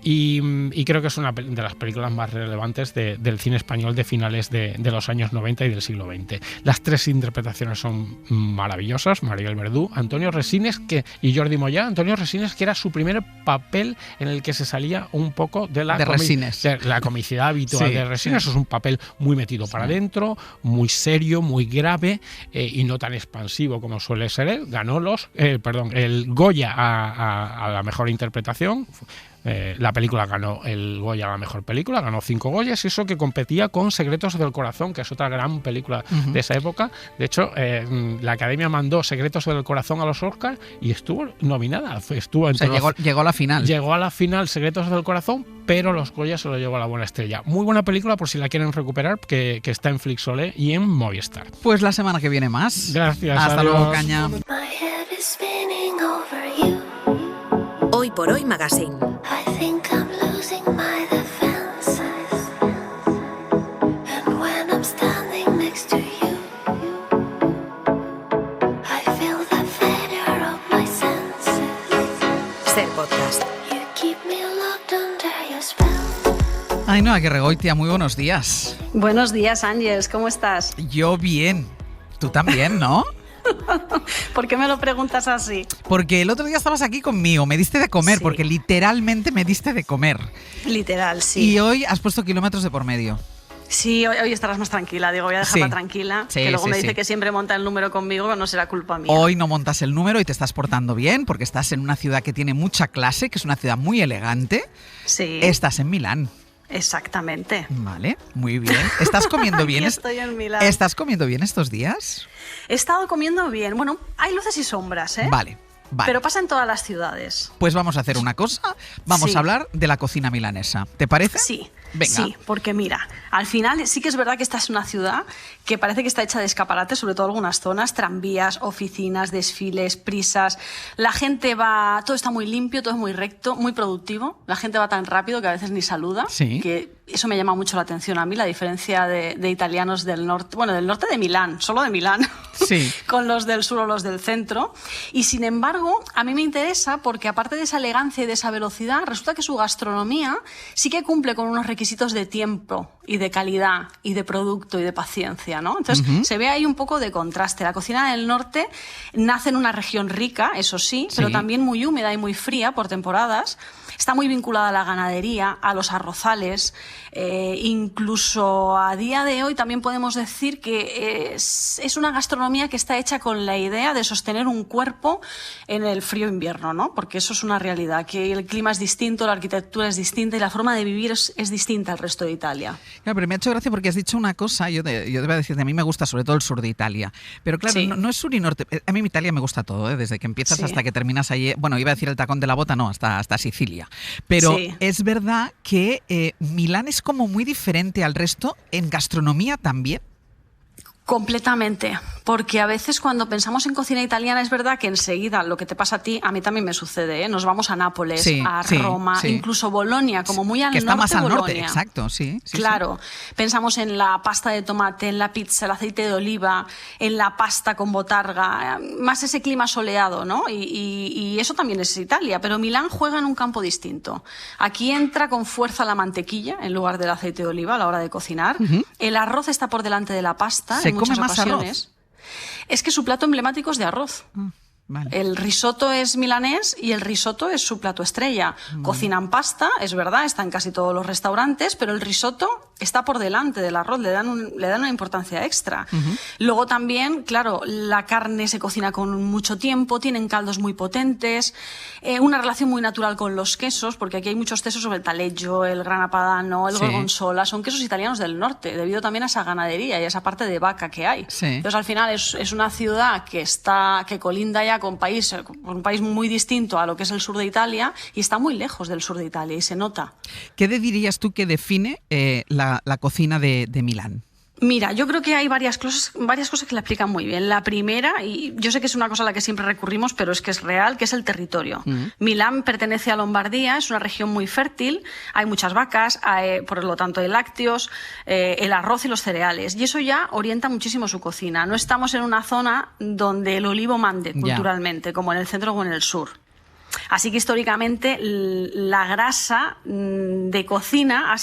Y creo que es una de las películas más relevantes del cine español de finales de los años 90 y del siglo XX. Las 3 interpretaciones son maravillosas. Maribel Verdú, Antonio Resines y Jordi Moyà. Antonio Resines, que era su primer papel en el que se salía un poco de la comicidad habitual de Resines. Eso es un papel muy metido para adentro, muy serio, muy grave y no tan expansivo como suele ser él. Ganó el Goya a la mejor interpretación. La película ganó el Goya a la mejor película, ganó 5 Goyas, y eso que competía con Secretos del Corazón, que es otra gran película de esa época. De hecho, la Academia mandó Secretos del Corazón a los Oscars y estuvo nominada. Estuvo entre llegó a la final. Llegó a la final Secretos del Corazón, pero los Goya se lo llevó a La Buena Estrella. Muy buena película por si la quieren recuperar, que está en Flixolé y en Movistar. Pues la semana que viene más. Gracias. Hasta adiós. luego, Caña. Hoy por Hoy Magazine. Ser podcast. Ainhoa Guerregoitia, muy buenos días. Buenos días, Ángeles, ¿cómo estás? Yo bien. Tú también, ¿no? ¿Por qué me lo preguntas así? Porque el otro día estabas aquí conmigo, me diste de comer, Sí. porque literalmente me diste de comer. Literal, sí. Y hoy has puesto kilómetros de por medio. Sí, hoy estarás más tranquila. Digo, voy a dejarla Sí. tranquila. Sí, que luego sí, me dice sí. que siempre monta el número conmigo, pero no será culpa mía. Hoy no montas el número y te estás portando bien, porque estás en una ciudad que tiene mucha clase, que es una ciudad muy elegante. Sí. Estás en Milán. Exactamente. Vale, muy bien. ¿Estás comiendo bien? Aquí estoy en Milán. ¿Estás comiendo bien estos días? He estado comiendo bien. Bueno, hay luces y sombras, ¿eh? Vale. Pero pasa en todas las ciudades. Pues vamos a hacer una cosa. Vamos Sí. a hablar de la cocina milanesa. ¿Te parece? Sí. Venga. Sí, porque mira, al final sí que es verdad que esta es una ciudad que parece que está hecha de escaparates, sobre todo algunas zonas, tranvías, oficinas, desfiles, prisas. La gente va, todo está muy limpio, todo es muy recto, muy productivo. La gente va tan rápido que a veces ni saluda. Sí. Que eso me llama mucho la atención a mí, la diferencia de italianos del norte, bueno, del norte de Milán, solo de Milán. Sí. Con los del sur o los del centro. Y sin embargo, a mí me interesa porque aparte de esa elegancia y de esa velocidad, resulta que su gastronomía sí que cumple con unos requisitos de tiempo y de calidad y de producto y de paciencia, ¿no? Entonces, se ve ahí un poco de contraste. La cocina del norte nace en una región rica, eso sí, pero también muy húmeda y muy fría por temporadas. Está muy vinculada a la ganadería, a los arrozales, incluso a día de hoy también podemos decir que es una gastronomía que está hecha con la idea de sostener un cuerpo en el frío invierno, ¿no? Porque eso es una realidad, que el clima es distinto, la arquitectura es distinta y la forma de vivir es distinta al resto de Italia. Claro, pero me ha hecho gracia porque has dicho una cosa, yo te voy a decir, a mí me gusta sobre todo el sur de Italia, pero claro, Sí. no es sur y norte, a mí Italia me gusta todo, desde que empiezas Sí. hasta que terminas ahí, bueno, iba a decir el tacón de la bota, no, hasta Sicilia, pero Sí. es verdad que Milán es como muy diferente al resto en gastronomía también. Completamente, porque a veces cuando pensamos en cocina italiana es verdad que enseguida lo que te pasa a ti, a mí también me sucede, ¿eh? Nos vamos a Nápoles, Sí, a sí, Roma, sí. incluso Bolonia, como muy al Que está norte, más al norte, Bolonia. exacto, sí. Claro, pensamos en la pasta de tomate, en la pizza, el aceite de oliva, en la pasta con botarga, más ese clima soleado, ¿no? Y eso también es Italia, pero Milán juega en un campo distinto. Aquí entra con fuerza la mantequilla en lugar del aceite de oliva a la hora de cocinar. El arroz está por delante de la pasta ¿Se en muchas come más ocasiones. arroz? Es que su plato emblemático es de arroz. Vale. El risotto es milanés y el risotto es su plato estrella. Cocinan pasta, es verdad, está en casi todos los restaurantes, pero el risotto está por delante del arroz, le dan una importancia extra. Luego también, claro, la carne se cocina con mucho tiempo, tienen caldos muy potentes, una relación muy natural con los quesos, porque aquí hay muchos quesos sobre el taleggio, el grana padano, el Sí. gorgonzola, son quesos italianos del norte, debido también a esa ganadería y a esa parte de vaca que hay. Sí. Entonces, al final es una ciudad que colinda ya con un país muy distinto a lo que es el sur de Italia y está muy lejos del sur de Italia y se nota. ¿Qué dirías tú que define la cocina de Milán? Mira, yo creo que hay varias cosas que la explican muy bien. La primera, y yo sé que es una cosa a la que siempre recurrimos, pero es que es real, que es el territorio. Milán pertenece a Lombardía, es una región muy fértil, hay muchas vacas, por lo tanto hay lácteos, el arroz y los cereales. Y eso ya orienta muchísimo su cocina. No estamos en una zona donde el olivo mande culturalmente, como en el centro o en el sur. Así que históricamente la grasa de cocina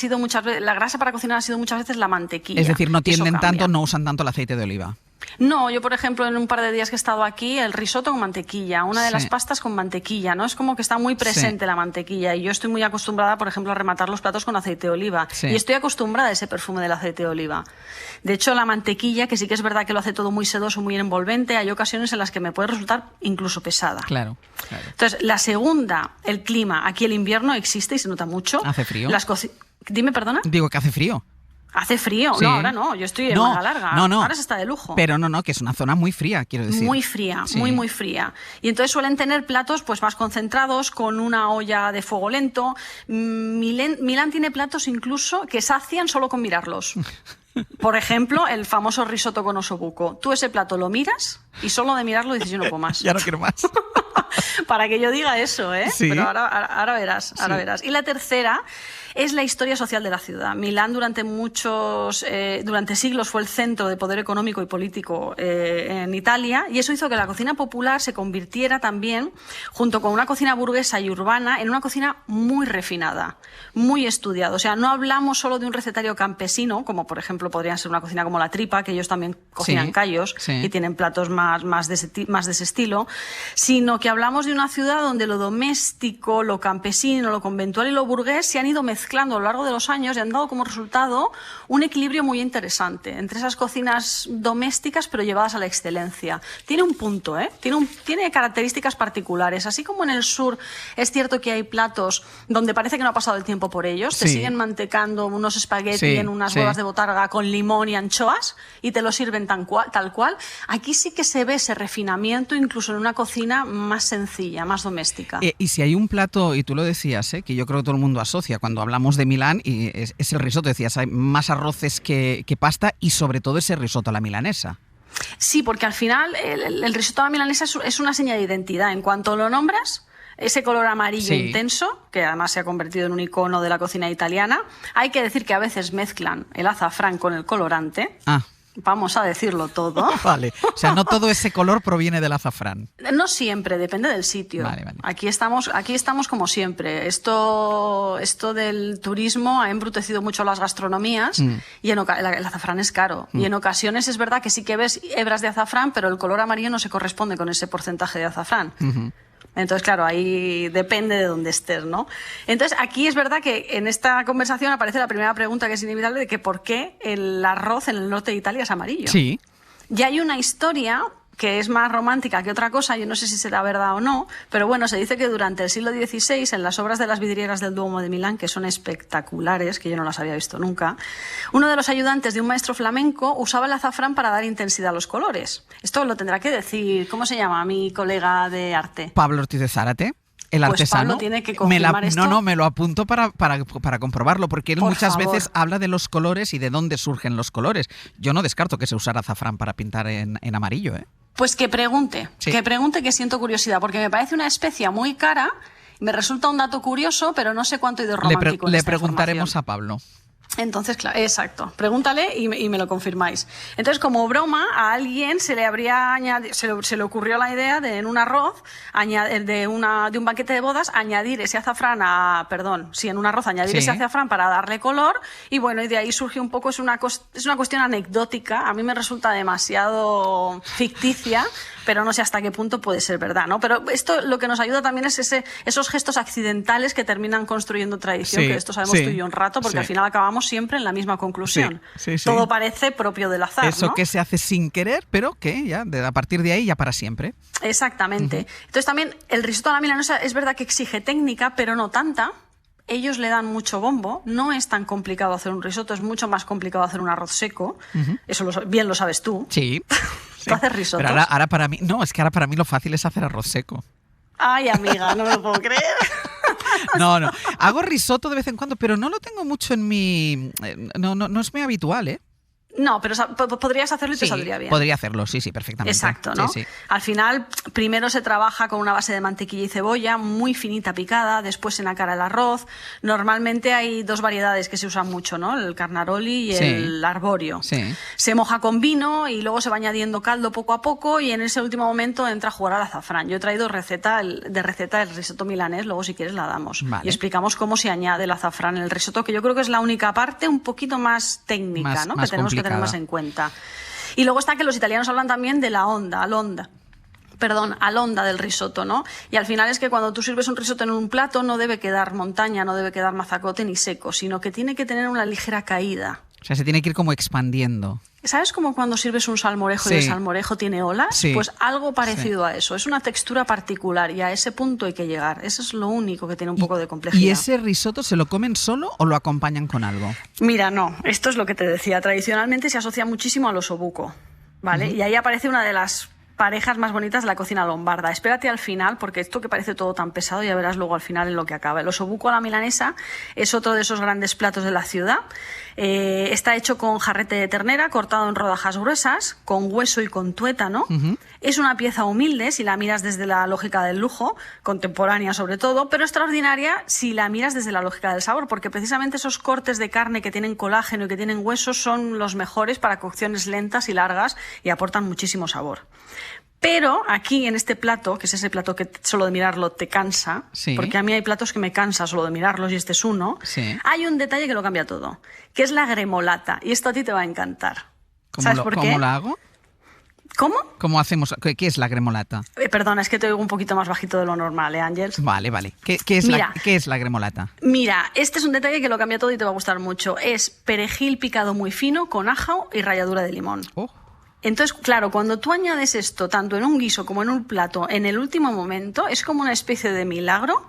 la grasa para cocinar ha sido muchas veces la mantequilla. Es decir, no Y eso tienden cambia. tanto, no usan tanto el aceite de oliva. No, yo por ejemplo en un par de días que he estado aquí, el risotto con mantequilla, una de Sí. las pastas con mantequilla, ¿no? Es como que está muy presente la mantequilla y yo estoy muy acostumbrada, por ejemplo, a rematar los platos con aceite de oliva Sí. y estoy acostumbrada a ese perfume del aceite de oliva. De hecho, la mantequilla, que sí que es verdad que lo hace todo muy sedoso, muy envolvente, hay ocasiones en las que me puede resultar incluso pesada. Claro. Entonces, la segunda, el clima. Aquí el invierno existe y se nota mucho. ¿Hace frío? Dime, perdona. Digo que hace frío. Hace frío. Sí. No, ahora no. Yo estoy en No, manga larga. no. Ahora se está de lujo. Pero no, que es una zona muy fría, quiero decir. Muy fría, Sí. muy fría. Y entonces suelen tener platos pues más concentrados, con una olla de fuego lento. Milán tiene platos incluso que sacian solo con mirarlos. Por ejemplo, el famoso risotto con osobuco. Tú ese plato lo miras y solo de mirarlo dices, yo no puedo más. Ya no quiero más. Para que yo diga eso, ¿eh? Sí. Pero ahora verás, ahora Sí. verás. Y la tercera es la historia social de la ciudad. Milán durante siglos fue el centro de poder económico y político en Italia, y eso hizo que la cocina popular se convirtiera también, junto con una cocina burguesa y urbana, en una cocina muy refinada, muy estudiada. O sea, no hablamos solo de un recetario campesino, como por ejemplo podrían ser una cocina como la Tripa, que ellos también cocinan callos y tienen platos más de ese estilo, sino que hablamos de una ciudad donde lo doméstico, lo campesino, lo conventual y lo burgués se han ido mezclando a lo largo de los años y han dado como resultado un equilibrio muy interesante entre esas cocinas domésticas pero llevadas a la excelencia. Tiene un punto, ¿eh? Tiene características particulares. Así como en el sur es cierto que hay platos donde parece que no ha pasado el tiempo por ellos, te Sí. siguen mantecando unos espaguetis Sí, en unas sí. huevas de botarga con limón y anchoas y te lo sirven tal cual. Aquí sí que se ve ese refinamiento incluso en una cocina más sencilla, más doméstica. Y si hay un plato, y tú lo decías, que yo creo que todo el mundo asocia cuando hablamos de Milán, y es el risotto, decías, hay más arroces que pasta y sobre todo ese risotto a la milanesa. Sí, porque al final el risotto a la milanesa es una señal de identidad. En cuanto lo nombras, ese color amarillo Sí. intenso, que además se ha convertido en un icono de la cocina italiana, hay que decir que a veces mezclan el azafrán con el colorante. Vamos a decirlo todo. Vale, o sea, no todo ese color proviene del azafrán. No siempre, depende del sitio. Vale. Aquí estamos como siempre. Esto del turismo ha embrutecido mucho las gastronomías y el azafrán es caro. Y en ocasiones es verdad que sí que ves hebras de azafrán, pero el color amarillo no se corresponde con ese porcentaje de azafrán. Entonces, claro, ahí depende de dónde estés, ¿no? Entonces, aquí es verdad que en esta conversación aparece la primera pregunta, que es inevitable, de que por qué el arroz en el norte de Italia es amarillo. Sí. Y hay una historia que es más romántica que otra cosa, yo no sé si será verdad o no, pero bueno, se dice que durante el siglo XVI, en las obras de las vidrieras del Duomo de Milán, que son espectaculares, que yo no las había visto nunca, uno de los ayudantes de un maestro flamenco usaba el azafrán para dar intensidad a los colores. Esto lo tendrá que decir, ¿cómo se llama mi colega de arte? Pablo Ortiz de Zárate. El Pues artesano. Pablo tiene que confirmar esto. No, me lo apunto para comprobarlo, porque él Por muchas favor. veces habla de los colores y de dónde surgen los colores. Yo no descarto que se usara azafrán para pintar en amarillo, ¿eh? Pues que pregunte, Sí. que siento curiosidad, porque me parece una especia muy cara, me resulta un dato curioso, pero no sé cuánto hay de romántico en Le esta preguntaremos información. a Pablo. Entonces, claro, exacto. Pregúntale y me lo confirmáis. Entonces, como broma, a alguien se le ocurrió la idea de en un arroz, de un banquete de bodas, añadir ese azafrán en un arroz añadir Sí. ese azafrán para darle color. Y bueno, y de ahí surge un poco, es una cuestión anecdótica. A mí me resulta demasiado ficticia, pero no sé hasta qué punto puede ser verdad, ¿no? Pero esto lo que nos ayuda también es esos gestos accidentales que terminan construyendo tradición, Sí, que de esto sabemos sí, tú y yo un rato, porque sí. al final acabamos siempre en la misma conclusión. Sí, sí. Todo parece propio del azar, Eso ¿no? que se hace sin querer, pero que ya a partir de ahí ya para siempre. Exactamente. Entonces también el risotto a la milanesa es verdad que exige técnica, pero no tanta. Ellos le dan mucho bombo. No es tan complicado hacer un risotto, es mucho más complicado hacer un arroz seco. Eso bien lo sabes tú. Sí. ¿Tú haces risottos? Pero ahora para mí, no, es que ahora para mí lo fácil es hacer arroz seco. Ay, amiga, no me lo puedo creer. No. Hago risotto de vez en cuando, pero no lo tengo mucho en mi... No es muy habitual, ¿eh? No, pero podrías hacerlo y te saldría bien. Podría hacerlo, sí, perfectamente. Exacto, ¿no? Sí. Al final, primero se trabaja con una base de mantequilla y cebolla muy finita picada, después se encara el arroz. Normalmente hay dos variedades que se usan mucho, ¿no? El carnaroli y el arborio. Sí. Se moja con vino y luego se va añadiendo caldo poco a poco y en ese último momento entra a jugar al azafrán. Yo he traído receta del risotto milanés, luego si quieres la damos. Vale. Y explicamos cómo se añade el azafrán en el risotto, que yo creo que es la única parte un poquito más técnica, ¿no? más Que tenemos que tener complicada. más en cuenta. Y luego está que los italianos hablan también de la alonda del risotto, ¿no? Y al final es que cuando tú sirves un risotto en un plato no debe quedar montaña, no debe quedar mazacote ni seco, sino que tiene que tener una ligera caída. O sea, se tiene que ir como expandiendo. ¿Sabes como cuando sirves un salmorejo Sí. y el salmorejo tiene olas? Sí. Pues algo parecido a eso. Es una textura particular y a ese punto hay que llegar. Eso es lo único que tiene un poco de complejidad. ¿Y ese risotto se lo comen solo o lo acompañan con algo? Mira, no, esto es lo que te decía. Tradicionalmente se asocia muchísimo al osobuco, ¿vale? Y ahí aparece una de las parejas más bonitas de la cocina lombarda. Espérate al final, porque esto que parece todo tan pesado, ya verás luego al final en lo que acaba. El osobuco a la milanesa es otro de esos grandes platos de la ciudad. Está hecho con jarrete de ternera cortado en rodajas gruesas, con hueso y con tuétano. Es una pieza humilde si la miras desde la lógica del lujo, contemporánea sobre todo, pero extraordinaria si la miras desde la lógica del sabor, porque precisamente esos cortes de carne que tienen colágeno y que tienen huesos son los mejores para cocciones lentas y largas y aportan muchísimo sabor. Pero aquí en este plato, que es ese plato que solo de mirarlo te cansa, Sí. porque a mí hay platos que me cansa solo de mirarlos y este es uno, Sí. hay un detalle que lo cambia todo, que es la gremolata. Y esto a ti te va a encantar. ¿Cómo, ¿Sabes por qué? ¿Cómo la hago? ¿Cómo? ¿Cómo hacemos? ¿Qué es la gremolata? Perdona, es que te oigo un poquito más bajito de lo normal, Ángels? Vale. ¿Qué es Mira. ¿Qué es la gremolata? Mira, este es un detalle que lo cambia todo y te va a gustar mucho. Es perejil picado muy fino con ajo y ralladura de limón. Entonces, claro, cuando tú añades esto tanto en un guiso como en un plato en el último momento, es como una especie de milagro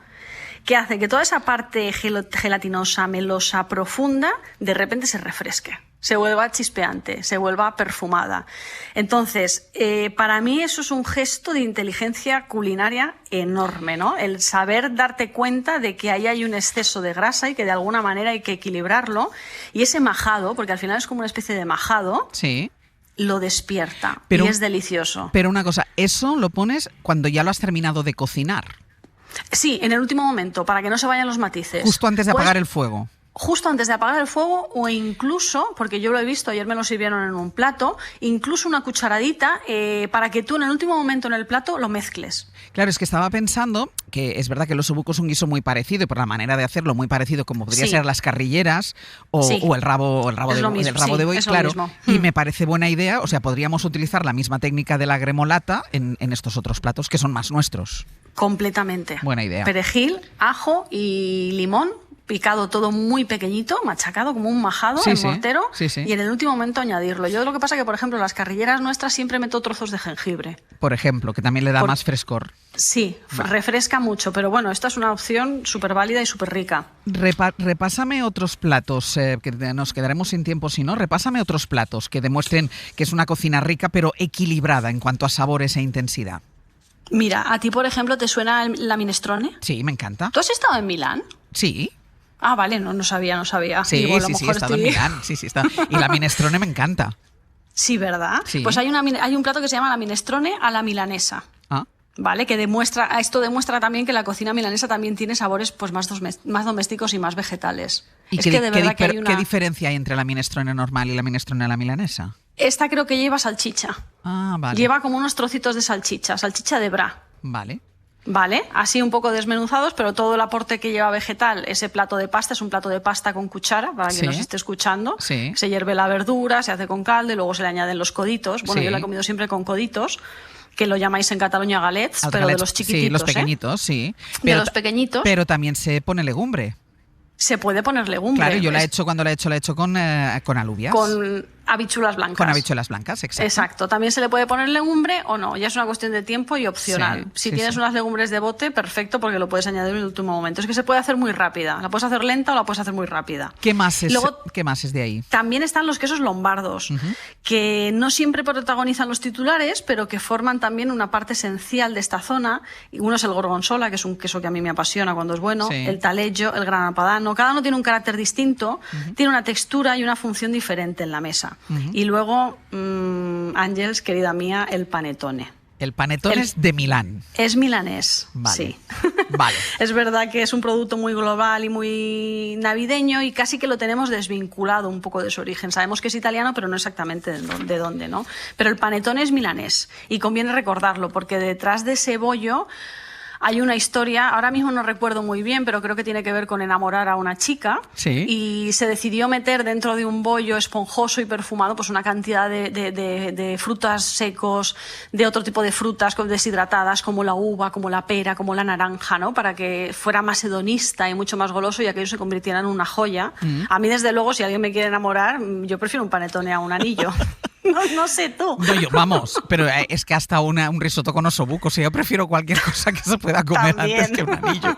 que hace que toda esa parte gelatinosa, melosa, profunda, de repente se refresque, se vuelva chispeante, se vuelva perfumada. Entonces, para mí eso es un gesto de inteligencia culinaria enorme, ¿no? El saber darte cuenta de que ahí hay un exceso de grasa y que de alguna manera hay que equilibrarlo. Y ese majado, porque al final es como una especie de majado, Sí. lo despierta Pero- y es delicioso. Pero una cosa, eso lo pones cuando ya lo has terminado de cocinar, Sí, en el último momento, para que no se vayan los matices. justo antes de Pues, apagar el fuego. Justo antes de apagar el fuego o incluso, porque yo lo he visto, ayer me lo sirvieron en un plato, incluso una cucharadita para que tú en el último momento en el plato lo mezcles. Claro, es que estaba pensando que es verdad que el osobuco es un guiso muy parecido y por la manera de hacerlo muy parecido como podría Sí. ser las carrilleras o, Sí. o el rabo Es de lo buey, mismo, el rabo sí, de buey, es lo claro. mismo. Y me parece buena idea, o sea, podríamos utilizar la misma técnica de la gremolata en estos otros platos que son más nuestros. Completamente. Buena idea. Perejil, ajo y limón, picado todo muy pequeñito, machacado como un majado Sí, en sí. mortero, Sí, sí. y en el último momento añadirlo. Yo lo que pasa que, por ejemplo, las carrilleras nuestras siempre meto trozos de jengibre. Por ejemplo, que también le da más frescor. Sí, refresca mucho, pero bueno, esta es una opción súper válida y súper rica. Repásame otros platos, que nos quedaremos sin tiempo si no. Repásame otros platos que demuestren que es una cocina rica pero equilibrada en cuanto a sabores e intensidad. Mira, ¿a ti, por ejemplo, te suena la minestrone? Sí, me encanta. ¿Tú has estado en Milán? Sí. Ah, vale, no sabía. Sí, Digo, a lo sí, he mejor estado en estoy- Milán. Sí, está. Y la minestrone me encanta. Sí, ¿verdad? Sí. Pues hay un plato que se llama la minestrone a la milanesa. Ah. ¿Vale? Que esto demuestra también que la cocina milanesa también tiene sabores pues más domésticos y más vegetales. ¿Y Es que de verdad que hay una... qué diferencia hay entre la minestrone normal y la minestrone a la milanesa? Esta creo que lleva salchicha. Ah, vale. Lleva como unos trocitos de salchicha de bra. Vale. ¿Vale? Así un poco desmenuzados, pero todo el aporte que lleva vegetal, ese plato de pasta, es un plato de pasta con cuchara, para quien Sí. nos esté escuchando. Sí. Se hierve la verdura, se hace con caldo y luego se le añaden los coditos. Bueno, Sí. yo la he comido siempre con coditos, que lo llamáis en Cataluña galets, pero de Galets, los chiquititos, sí, los ¿eh? pequeñitos, sí. De los pequeñitos. Pero también se pone legumbre. Se puede poner legumbre. Claro, yo la he Es- hecho cuando la he hecho con alubias. Con habichuelas blancas. Con habichuelas blancas, exacto. Exacto. También se le puede poner legumbre o no. Ya es una cuestión de tiempo y opcional. Sí, Si sí, tienes sí. unas legumbres de bote, perfecto, porque lo puedes añadir en el último momento. Es que se puede hacer muy rápida. La puedes hacer lenta o la puedes hacer muy rápida. ¿Qué más es, Luego- ¿qué más es de ahí? También están los quesos lombardos, que no siempre protagonizan los titulares, pero que forman también una parte esencial de esta zona. Y uno es el gorgonzola, que es un queso que a mí me apasiona cuando es bueno, Sí. el taleggio, el grana padano. Cada uno tiene un carácter distinto, tiene una textura y una función diferente en la mesa. Y luego, Ángels, querida mía, el panetone. El panetone es de Milán. Es milanés, Vale. sí. Vale. Es verdad que es un producto muy global y muy navideño y casi que lo tenemos desvinculado un poco de su origen. Sabemos que es italiano, pero no exactamente de dónde, ¿no? Pero el panetone es milanés y conviene recordarlo porque detrás de ese bollo hay una historia, ahora mismo no recuerdo muy bien, pero creo que tiene que ver con enamorar a una chica. Sí. Y se decidió meter dentro de un bollo esponjoso y perfumado pues una cantidad de frutas secos, de otro tipo de frutas deshidratadas, como la uva, como la pera, como la naranja, ¿no? Para que fuera más hedonista y mucho más goloso y aquello se convirtiera en una joya. A mí, desde luego, si alguien me quiere enamorar, yo prefiero un panetone a un anillo. No sé tú. No, vamos, pero es que hasta un risotto con osobuco, o sea, yo prefiero cualquier cosa que se pueda comer antes que un anillo.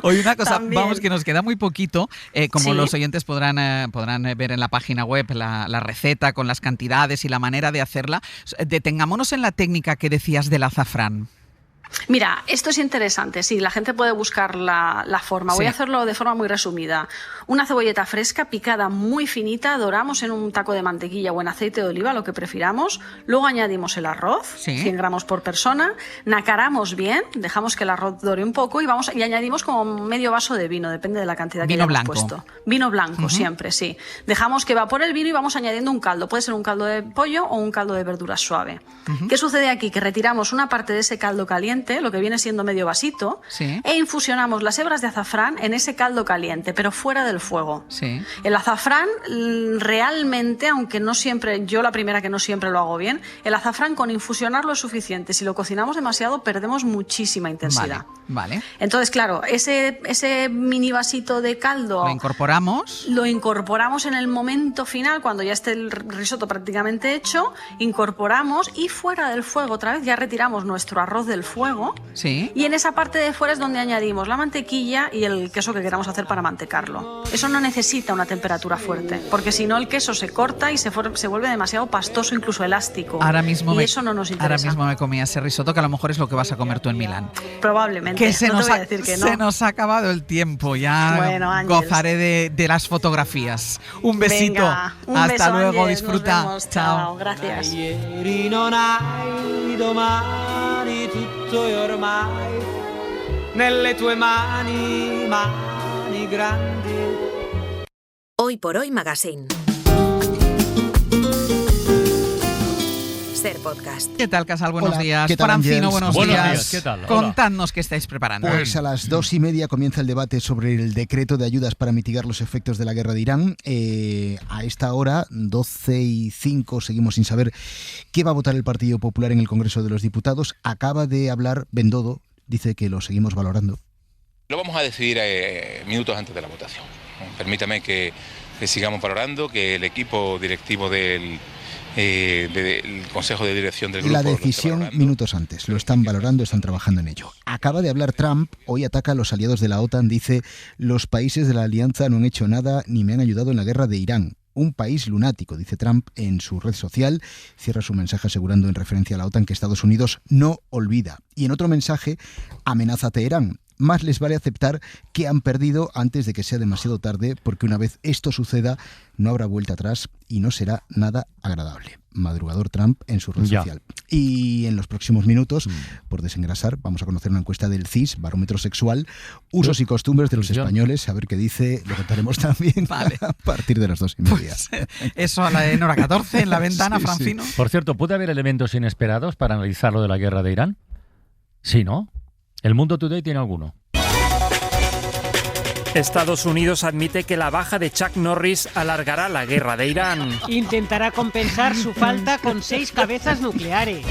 Oye, una cosa, vamos, que nos queda muy poquito, como los oyentes podrán ver en la página web la receta con las cantidades y la manera de hacerla. Detengámonos en la técnica que decías del azafrán. Mira, esto es interesante, sí, la gente puede buscar la forma. Voy a hacerlo de forma muy resumida. Una cebolleta fresca, picada muy finita, doramos en un taco de mantequilla o en aceite de oliva, lo que prefiramos. Luego añadimos el arroz, 100 gramos por persona, nacaramos bien, dejamos que el arroz dore un poco y añadimos como medio vaso de vino, depende de la cantidad que hayamos puesto. Vino blanco, siempre, sí. Dejamos que evapore el vino y vamos añadiendo un caldo. Puede ser un caldo de pollo o un caldo de verduras suave. ¿Qué sucede aquí? Que retiramos una parte de ese caldo caliente, lo que viene siendo medio vasito, e infusionamos las hebras de azafrán en ese caldo caliente, pero fuera del fuego. El azafrán realmente, aunque no siempre, yo la primera que no siempre lo hago bien, el azafrán con infusionarlo es suficiente. Si lo cocinamos demasiado perdemos muchísima intensidad. Vale. Entonces, claro, ese mini vasito de caldo lo incorporamos en el momento final, cuando ya esté el risotto prácticamente hecho, incorporamos y fuera del fuego otra vez ya retiramos nuestro arroz del fuego. Y en esa parte de fuera es donde añadimos la mantequilla y el queso que queramos hacer para mantecarlo. Eso no necesita una temperatura fuerte, porque si no el queso se corta y se vuelve demasiado pastoso, incluso elástico. Eso no nos interesa. Ahora mismo me comía ese risotto, que a lo mejor es lo que vas a comer tú en Milán. Probablemente. Que no te voy a decir que no. Se nos ha acabado el tiempo, ya bueno, gozaré de las fotografías. Un besito. Venga, un hasta beso, luego, Ángel, disfruta. Nos vemos. Chao, gracias. Tutto è ormai nelle tue mani, mani grandi. Hoy por Hoy Magazine. Ser podcast. ¿Qué tal, Casal? Buenos Hola, días. ¿qué tal, Francino, buenos días. días. ¿Qué tal? Hola. Contadnos qué estáis preparando. Pues a las 2:30 comienza el debate sobre el decreto de ayudas para mitigar los efectos de la guerra de Irán. A esta hora, 12:05, seguimos sin saber qué va a votar el Partido Popular en el Congreso de los Diputados. Acaba de hablar Bendodo, dice que lo seguimos valorando. Lo vamos a decidir minutos antes de la votación. Permítame que sigamos valorando, que el equipo directivo del Consejo de Dirección del Grupo... La decisión minutos antes, lo están valorando, están trabajando en ello. Acaba de hablar Trump, hoy ataca a los aliados de la OTAN, dice: los países de la alianza no han hecho nada ni me han ayudado en la guerra de Irán. Un país lunático, dice Trump en su red social. Cierra su mensaje asegurando, en referencia a la OTAN, que Estados Unidos no olvida. Y en otro mensaje amenaza a Teherán. Más les vale aceptar que han perdido antes de que sea demasiado tarde, porque una vez esto suceda no habrá vuelta atrás y no será nada agradable. Madrugador Trump en su red social. Y en los próximos minutos, por desengrasar, vamos a conocer una encuesta del CIS, Barómetro Sexual, usos y costumbres de los españoles, a ver qué dice. Lo contaremos también a partir de las 2:30. Pues, eso a la en hora 14, en la ventana, Francino. Por cierto, ¿puede haber elementos inesperados para analizar lo de la guerra de Irán? Sí, ¿no? El Mundo Today tiene alguno. Estados Unidos admite que la baja de Chuck Norris alargará la guerra de Irán. Intentará compensar su falta con 6 cabezas nucleares.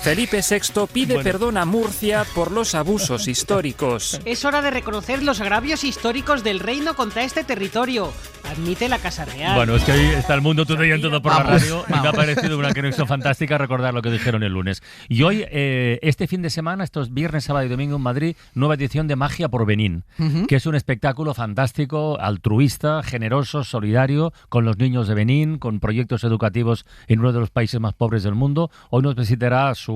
Felipe VI pide perdón a Murcia por los abusos históricos. Es hora de reconocer los agravios históricos del reino contra este territorio, admite la Casa Real. Bueno, es que ahí está el Mundo Today en todo por la radio y me ha parecido una conexión fantástica recordar lo que dijeron el lunes. Y hoy, este fin de semana, estos viernes, sábado y domingo en Madrid, nueva edición de Magia por Benín, que es un espectáculo fantástico, altruista, generoso, solidario, con los niños de Benín, con proyectos educativos en uno de los países más pobres del mundo. Hoy nos visitará su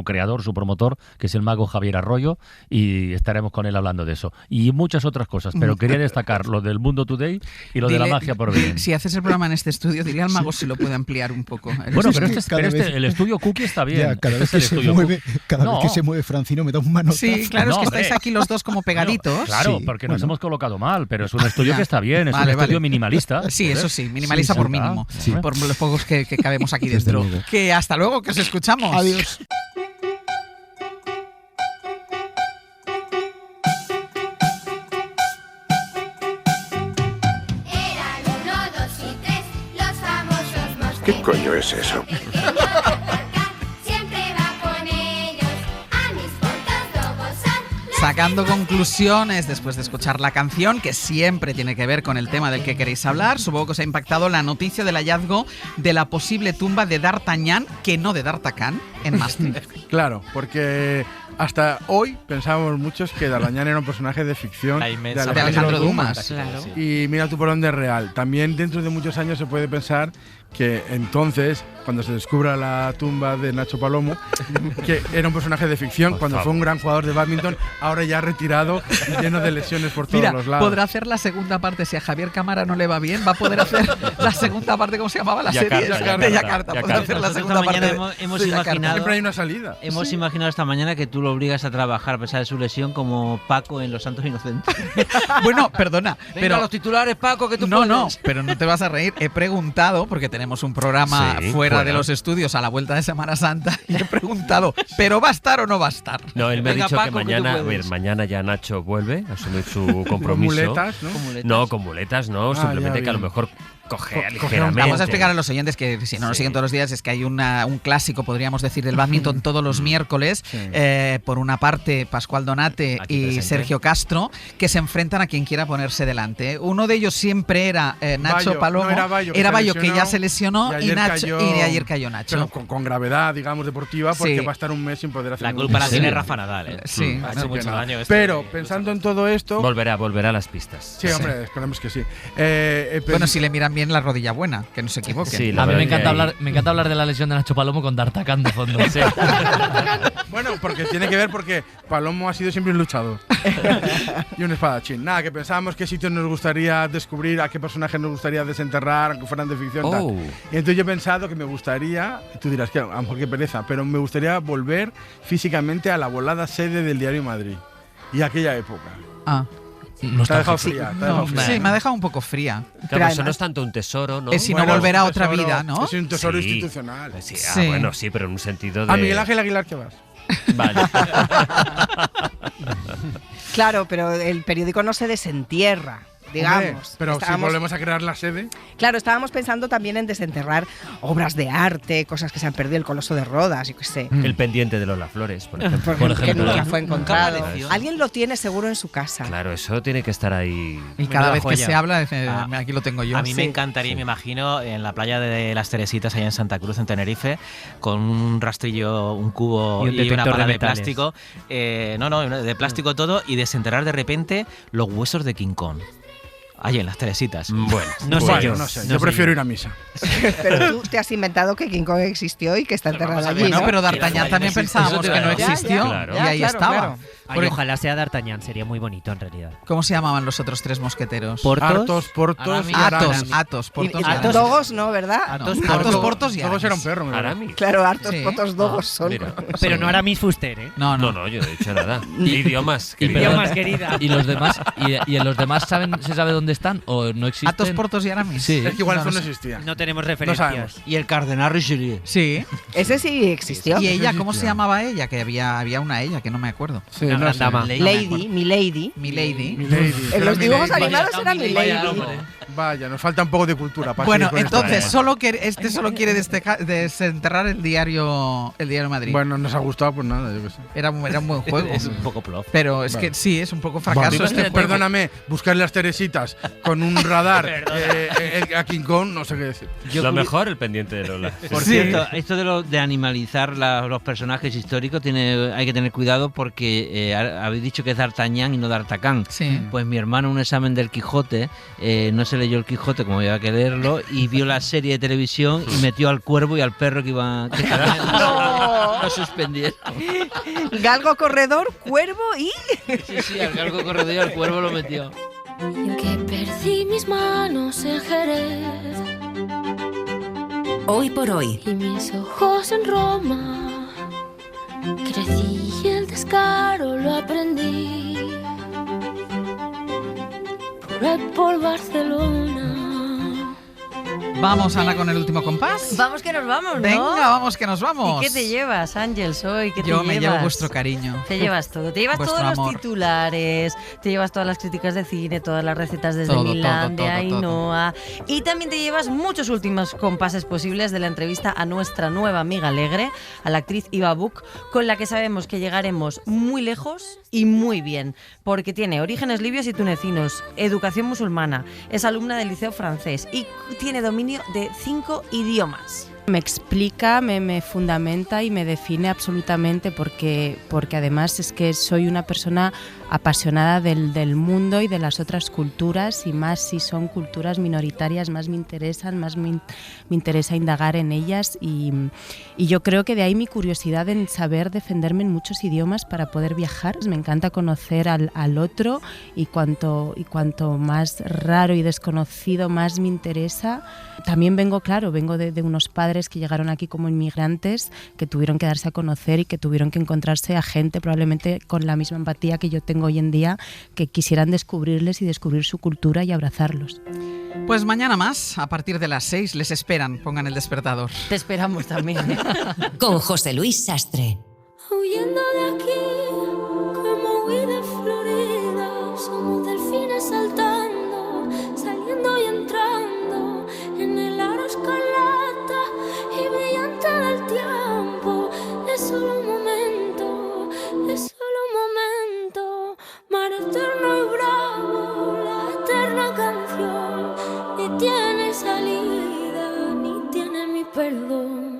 creador, su promotor, que es el mago Javier Arroyo, y estaremos con él hablando de eso. Y muchas otras cosas, pero quería destacar lo del Mundo Today y lo de la magia por Benín. Si haces el programa en este estudio, diría al mago si lo puede ampliar un poco. Bueno, pero el estudio Cookie está bien. Ya, cada vez que se mueve Francino me da un manotazo. Sí, claro, es que estáis aquí los dos como pegaditos. Claro, porque nos hemos colocado mal, pero es un estudio que está bien, es un estudio minimalista. Sí, eso sí, minimalista por mínimo, por los pocos que cabemos aquí dentro. Que hasta luego, que os escuchamos. Adiós. ¿Qué coño es eso? Sacando conclusiones después de escuchar la canción, que siempre tiene que ver con el tema del que queréis hablar, supongo que os ha impactado la noticia del hallazgo de la posible tumba de D'Artagnan, que no de D'Artagnan, en Maastricht. Claro, porque hasta hoy pensábamos muchos que D'Artagnan era un personaje de ficción de Alejandro Dumas. Claro. Y mira tú por dónde es real. También dentro de muchos años se puede pensar que entonces, cuando se descubra la tumba de Nacho Palomo, que era un personaje de ficción, cuando fue un gran jugador de bádminton, ahora ya retirado y lleno de lesiones por todos los lados. Podrá hacer la segunda parte. Si a Javier Cámara no le va bien, va a poder hacer la segunda parte. ¿Cómo se llamaba la serie? De Yakarta. Podrá hacer la segunda parte. Hemos imaginado, siempre hay una salida. Hemos imaginado esta mañana que tú lo obligas a trabajar a pesar de su lesión como Paco en Los Santos Inocentes. Bueno, perdona. Venga, pero los titulares, Paco, que tú no, puedes. no, pero no te vas a reír. He preguntado, porque tenemos un programa fuera de los estudios a la vuelta de Semana Santa, y he preguntado, ¿pero va a estar o no va a estar? No, él me ha Venga, dicho Paco, que mañana, que tú puedes. mañana ya Nacho vuelve a asumir su compromiso. Con muletas, ¿no? No, con muletas no, simplemente ya, que a lo bien. mejor coge Vamos ligeramente. a explicar a los oyentes que si no nos siguen todos los días es que hay un clásico, podríamos decir, del bádminton todos los miércoles. Por una parte, Pascual Donate Aquí y presente. Sergio Castro, que se enfrentan a quien quiera ponerse delante. Uno de ellos siempre era Nacho Bayo, Palomo. no, era Bayo, era se Bayo, que lesionó, ya se lesionó, y de ayer cayó Nacho. Pero con gravedad, digamos, deportiva, porque Sí. va a estar un mes sin poder hacer La ningún culpa la partido. tiene Rafa Nadal, ¿eh? Sí. Ha hecho mucho daño. Pero pensando en todo esto. Volverá a las pistas. Sí, hombre, esperemos que sí. Bueno, si le miran bien la rodilla buena, que no se equivoquen. Sí, A mí me encanta hablar de la lesión de Nacho Palomo con D'Artagnan de fondo. Bueno, porque tiene que ver porque Palomo ha sido siempre un luchador y un espadachín. Nada, que pensábamos qué sitios nos gustaría descubrir, a qué personajes nos gustaría desenterrar, aunque fueran de ficción. Tal. Y entonces yo he pensado que me gustaría, tú dirás que a lo mejor qué pereza, pero me gustaría volver físicamente a la volada sede del Diario Madrid y aquella época. Ah. No te ha dejado fría. Sí, me ha dejado un poco fría. Claro, eso no es tanto un tesoro, ¿no? Es si no volver a otra vida, ¿no? Es un tesoro institucional. Sí, Sí. bueno, sí, pero en un sentido de… A Miguel Ángel Aguilar, ¿qué vas? Vale. Claro, pero el periódico no se desentierra, digamos. Hombre, pero si volvemos a crear la sede… Claro, estábamos pensando también en desenterrar obras de arte, cosas que se han perdido, el Coloso de Rodas, yo qué sé. El pendiente de Lola Flores, por ejemplo. Que nunca fue encontrado. apareció. Alguien lo tiene seguro en su casa. Claro, eso tiene que estar ahí. Y cada vez que joya. se habla, aquí lo tengo yo. A mí me encantaría, me imagino, en la playa de las Teresitas, allá en Santa Cruz, en Tenerife, con un rastrillo, un cubo Y un y una detector pala de de metales. plástico. De plástico todo, y desenterrar de repente los huesos de King Kong. Ahí en las Teresitas. Bueno, no sé yo. No sé, yo prefiero ir a misa. Pero tú te has inventado que King Kong existió y que está enterrado allí, Bueno, ¿no? pero D'Artagnan también pensábamos que no existió. Claro. Y ahí estaba. claro. Ay, ojalá sea D'Artagnan, sería muy bonito en realidad. ¿Cómo se llamaban los otros tres mosqueteros? Portos y Aramis. Atos, Portos y Y Aramis. Dogos no, ¿verdad? Atos, Portos y Dogos Aramis. era un perro, me parece. Aramis. Claro, hartos, Sí. potos, Dogos son. Mira. Pero no era Miss Fuster, ¿eh? No, No, no, yo no he dicho nada. Idiomas. Y querida. idiomas, querida. ¿Y los demás? ¿Y en los demás se sabe dónde están o no existen? Atos, Portos y Aramis. Sí. Es que igual No, eso no no sé. existía. No tenemos No referencias. sabemos. Y el cardenal Richelieu. Sí. Ese sí existió. ¿Y ella? ¿Cómo se llamaba ella? Que había una ella, que no me acuerdo. Sí, Una no gran sé. dama. Milady. Milady. Milady. En los dibujos Milady. animados era Milady. Vaya, nos falta un poco de cultura para Bueno, seguir con esta entonces idea. solo quiere desenterrar el diario Madrid. Bueno, nos ha gustado, pues nada, yo qué sé. Era un buen juego. Es un poco plof. Pero es Vale. que sí, es un poco fracaso este juego. Perdóname, buscar las Teresitas con un radar a King Kong, no sé qué decir. Lo mejor, el pendiente de Lola. Por cierto, esto de animalizar los personajes históricos hay que tener cuidado porque habéis dicho que es D'Artagnan y no D'Artagnan. Sí. Pues mi hermano en un examen del Quijote no se leyó el Quijote como había que leerlo y vio la serie de televisión y metió al cuervo y al perro que iba… No. Lo suspendieron. Galgo corredor, cuervo y… Sí, al galgo corredor y al cuervo lo metió. En que perdí mis manos en Jerez Hoy por hoy. y mis ojos en Roma. Crecí y el descaro lo aprendí. Por ahí por Barcelona Vamos, Ana, con el último compás. Vamos que nos vamos, ¿no? Venga, vamos que nos vamos. ¿Y qué te llevas, Ángels, hoy? ¿Qué Yo te me llevas? llevo vuestro cariño. Te llevas todo. Te llevas Vuestro todos amor. los titulares, te llevas todas las críticas de cine, todas las recetas desde Todo, Milán, todo, de todo, Ainhoa. Y también te llevas muchos últimos compases posibles de la entrevista a nuestra nueva amiga Alegre, a la actriz Iva Buch, con la que sabemos que llegaremos muy lejos y muy bien, porque tiene orígenes libios y tunecinos, educación musulmana, es alumna del liceo francés y tiene dominio de 5 idiomas. Me explica, me fundamenta y me define absolutamente porque además es que soy una persona apasionada del mundo y de las otras culturas, y más si son culturas minoritarias, más me interesan, más me interesa indagar en ellas, y yo creo que de ahí mi curiosidad en saber defenderme en muchos idiomas para poder viajar. Me encanta conocer al otro, y cuanto más raro y desconocido más me interesa. También vengo de unos padres que llegaron aquí como inmigrantes, que tuvieron que darse a conocer y que tuvieron que encontrarse a gente probablemente con la misma empatía que yo tengo hoy en día, que quisieran descubrirles y descubrir su cultura y abrazarlos. Pues mañana más, a partir de las 6, les esperan. Pongan el despertador. Te esperamos también. Con José Luis Sastre. Huyendo de aquí, como huí de Florida, somos delfines saltando, saliendo y entrando en el aro escarlata y brillante del tiempo. Es solo un momento, es solo un momento, mar eterno y bravo, la eterna canción, ni tiene salida, ni tiene mi perdón.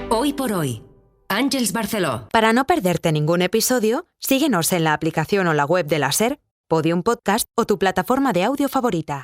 Hoy por hoy, Àngels Barceló. Para no perderte ningún episodio, síguenos en la aplicación o la web de la SER, Podium Podcast o tu plataforma de audio favorita.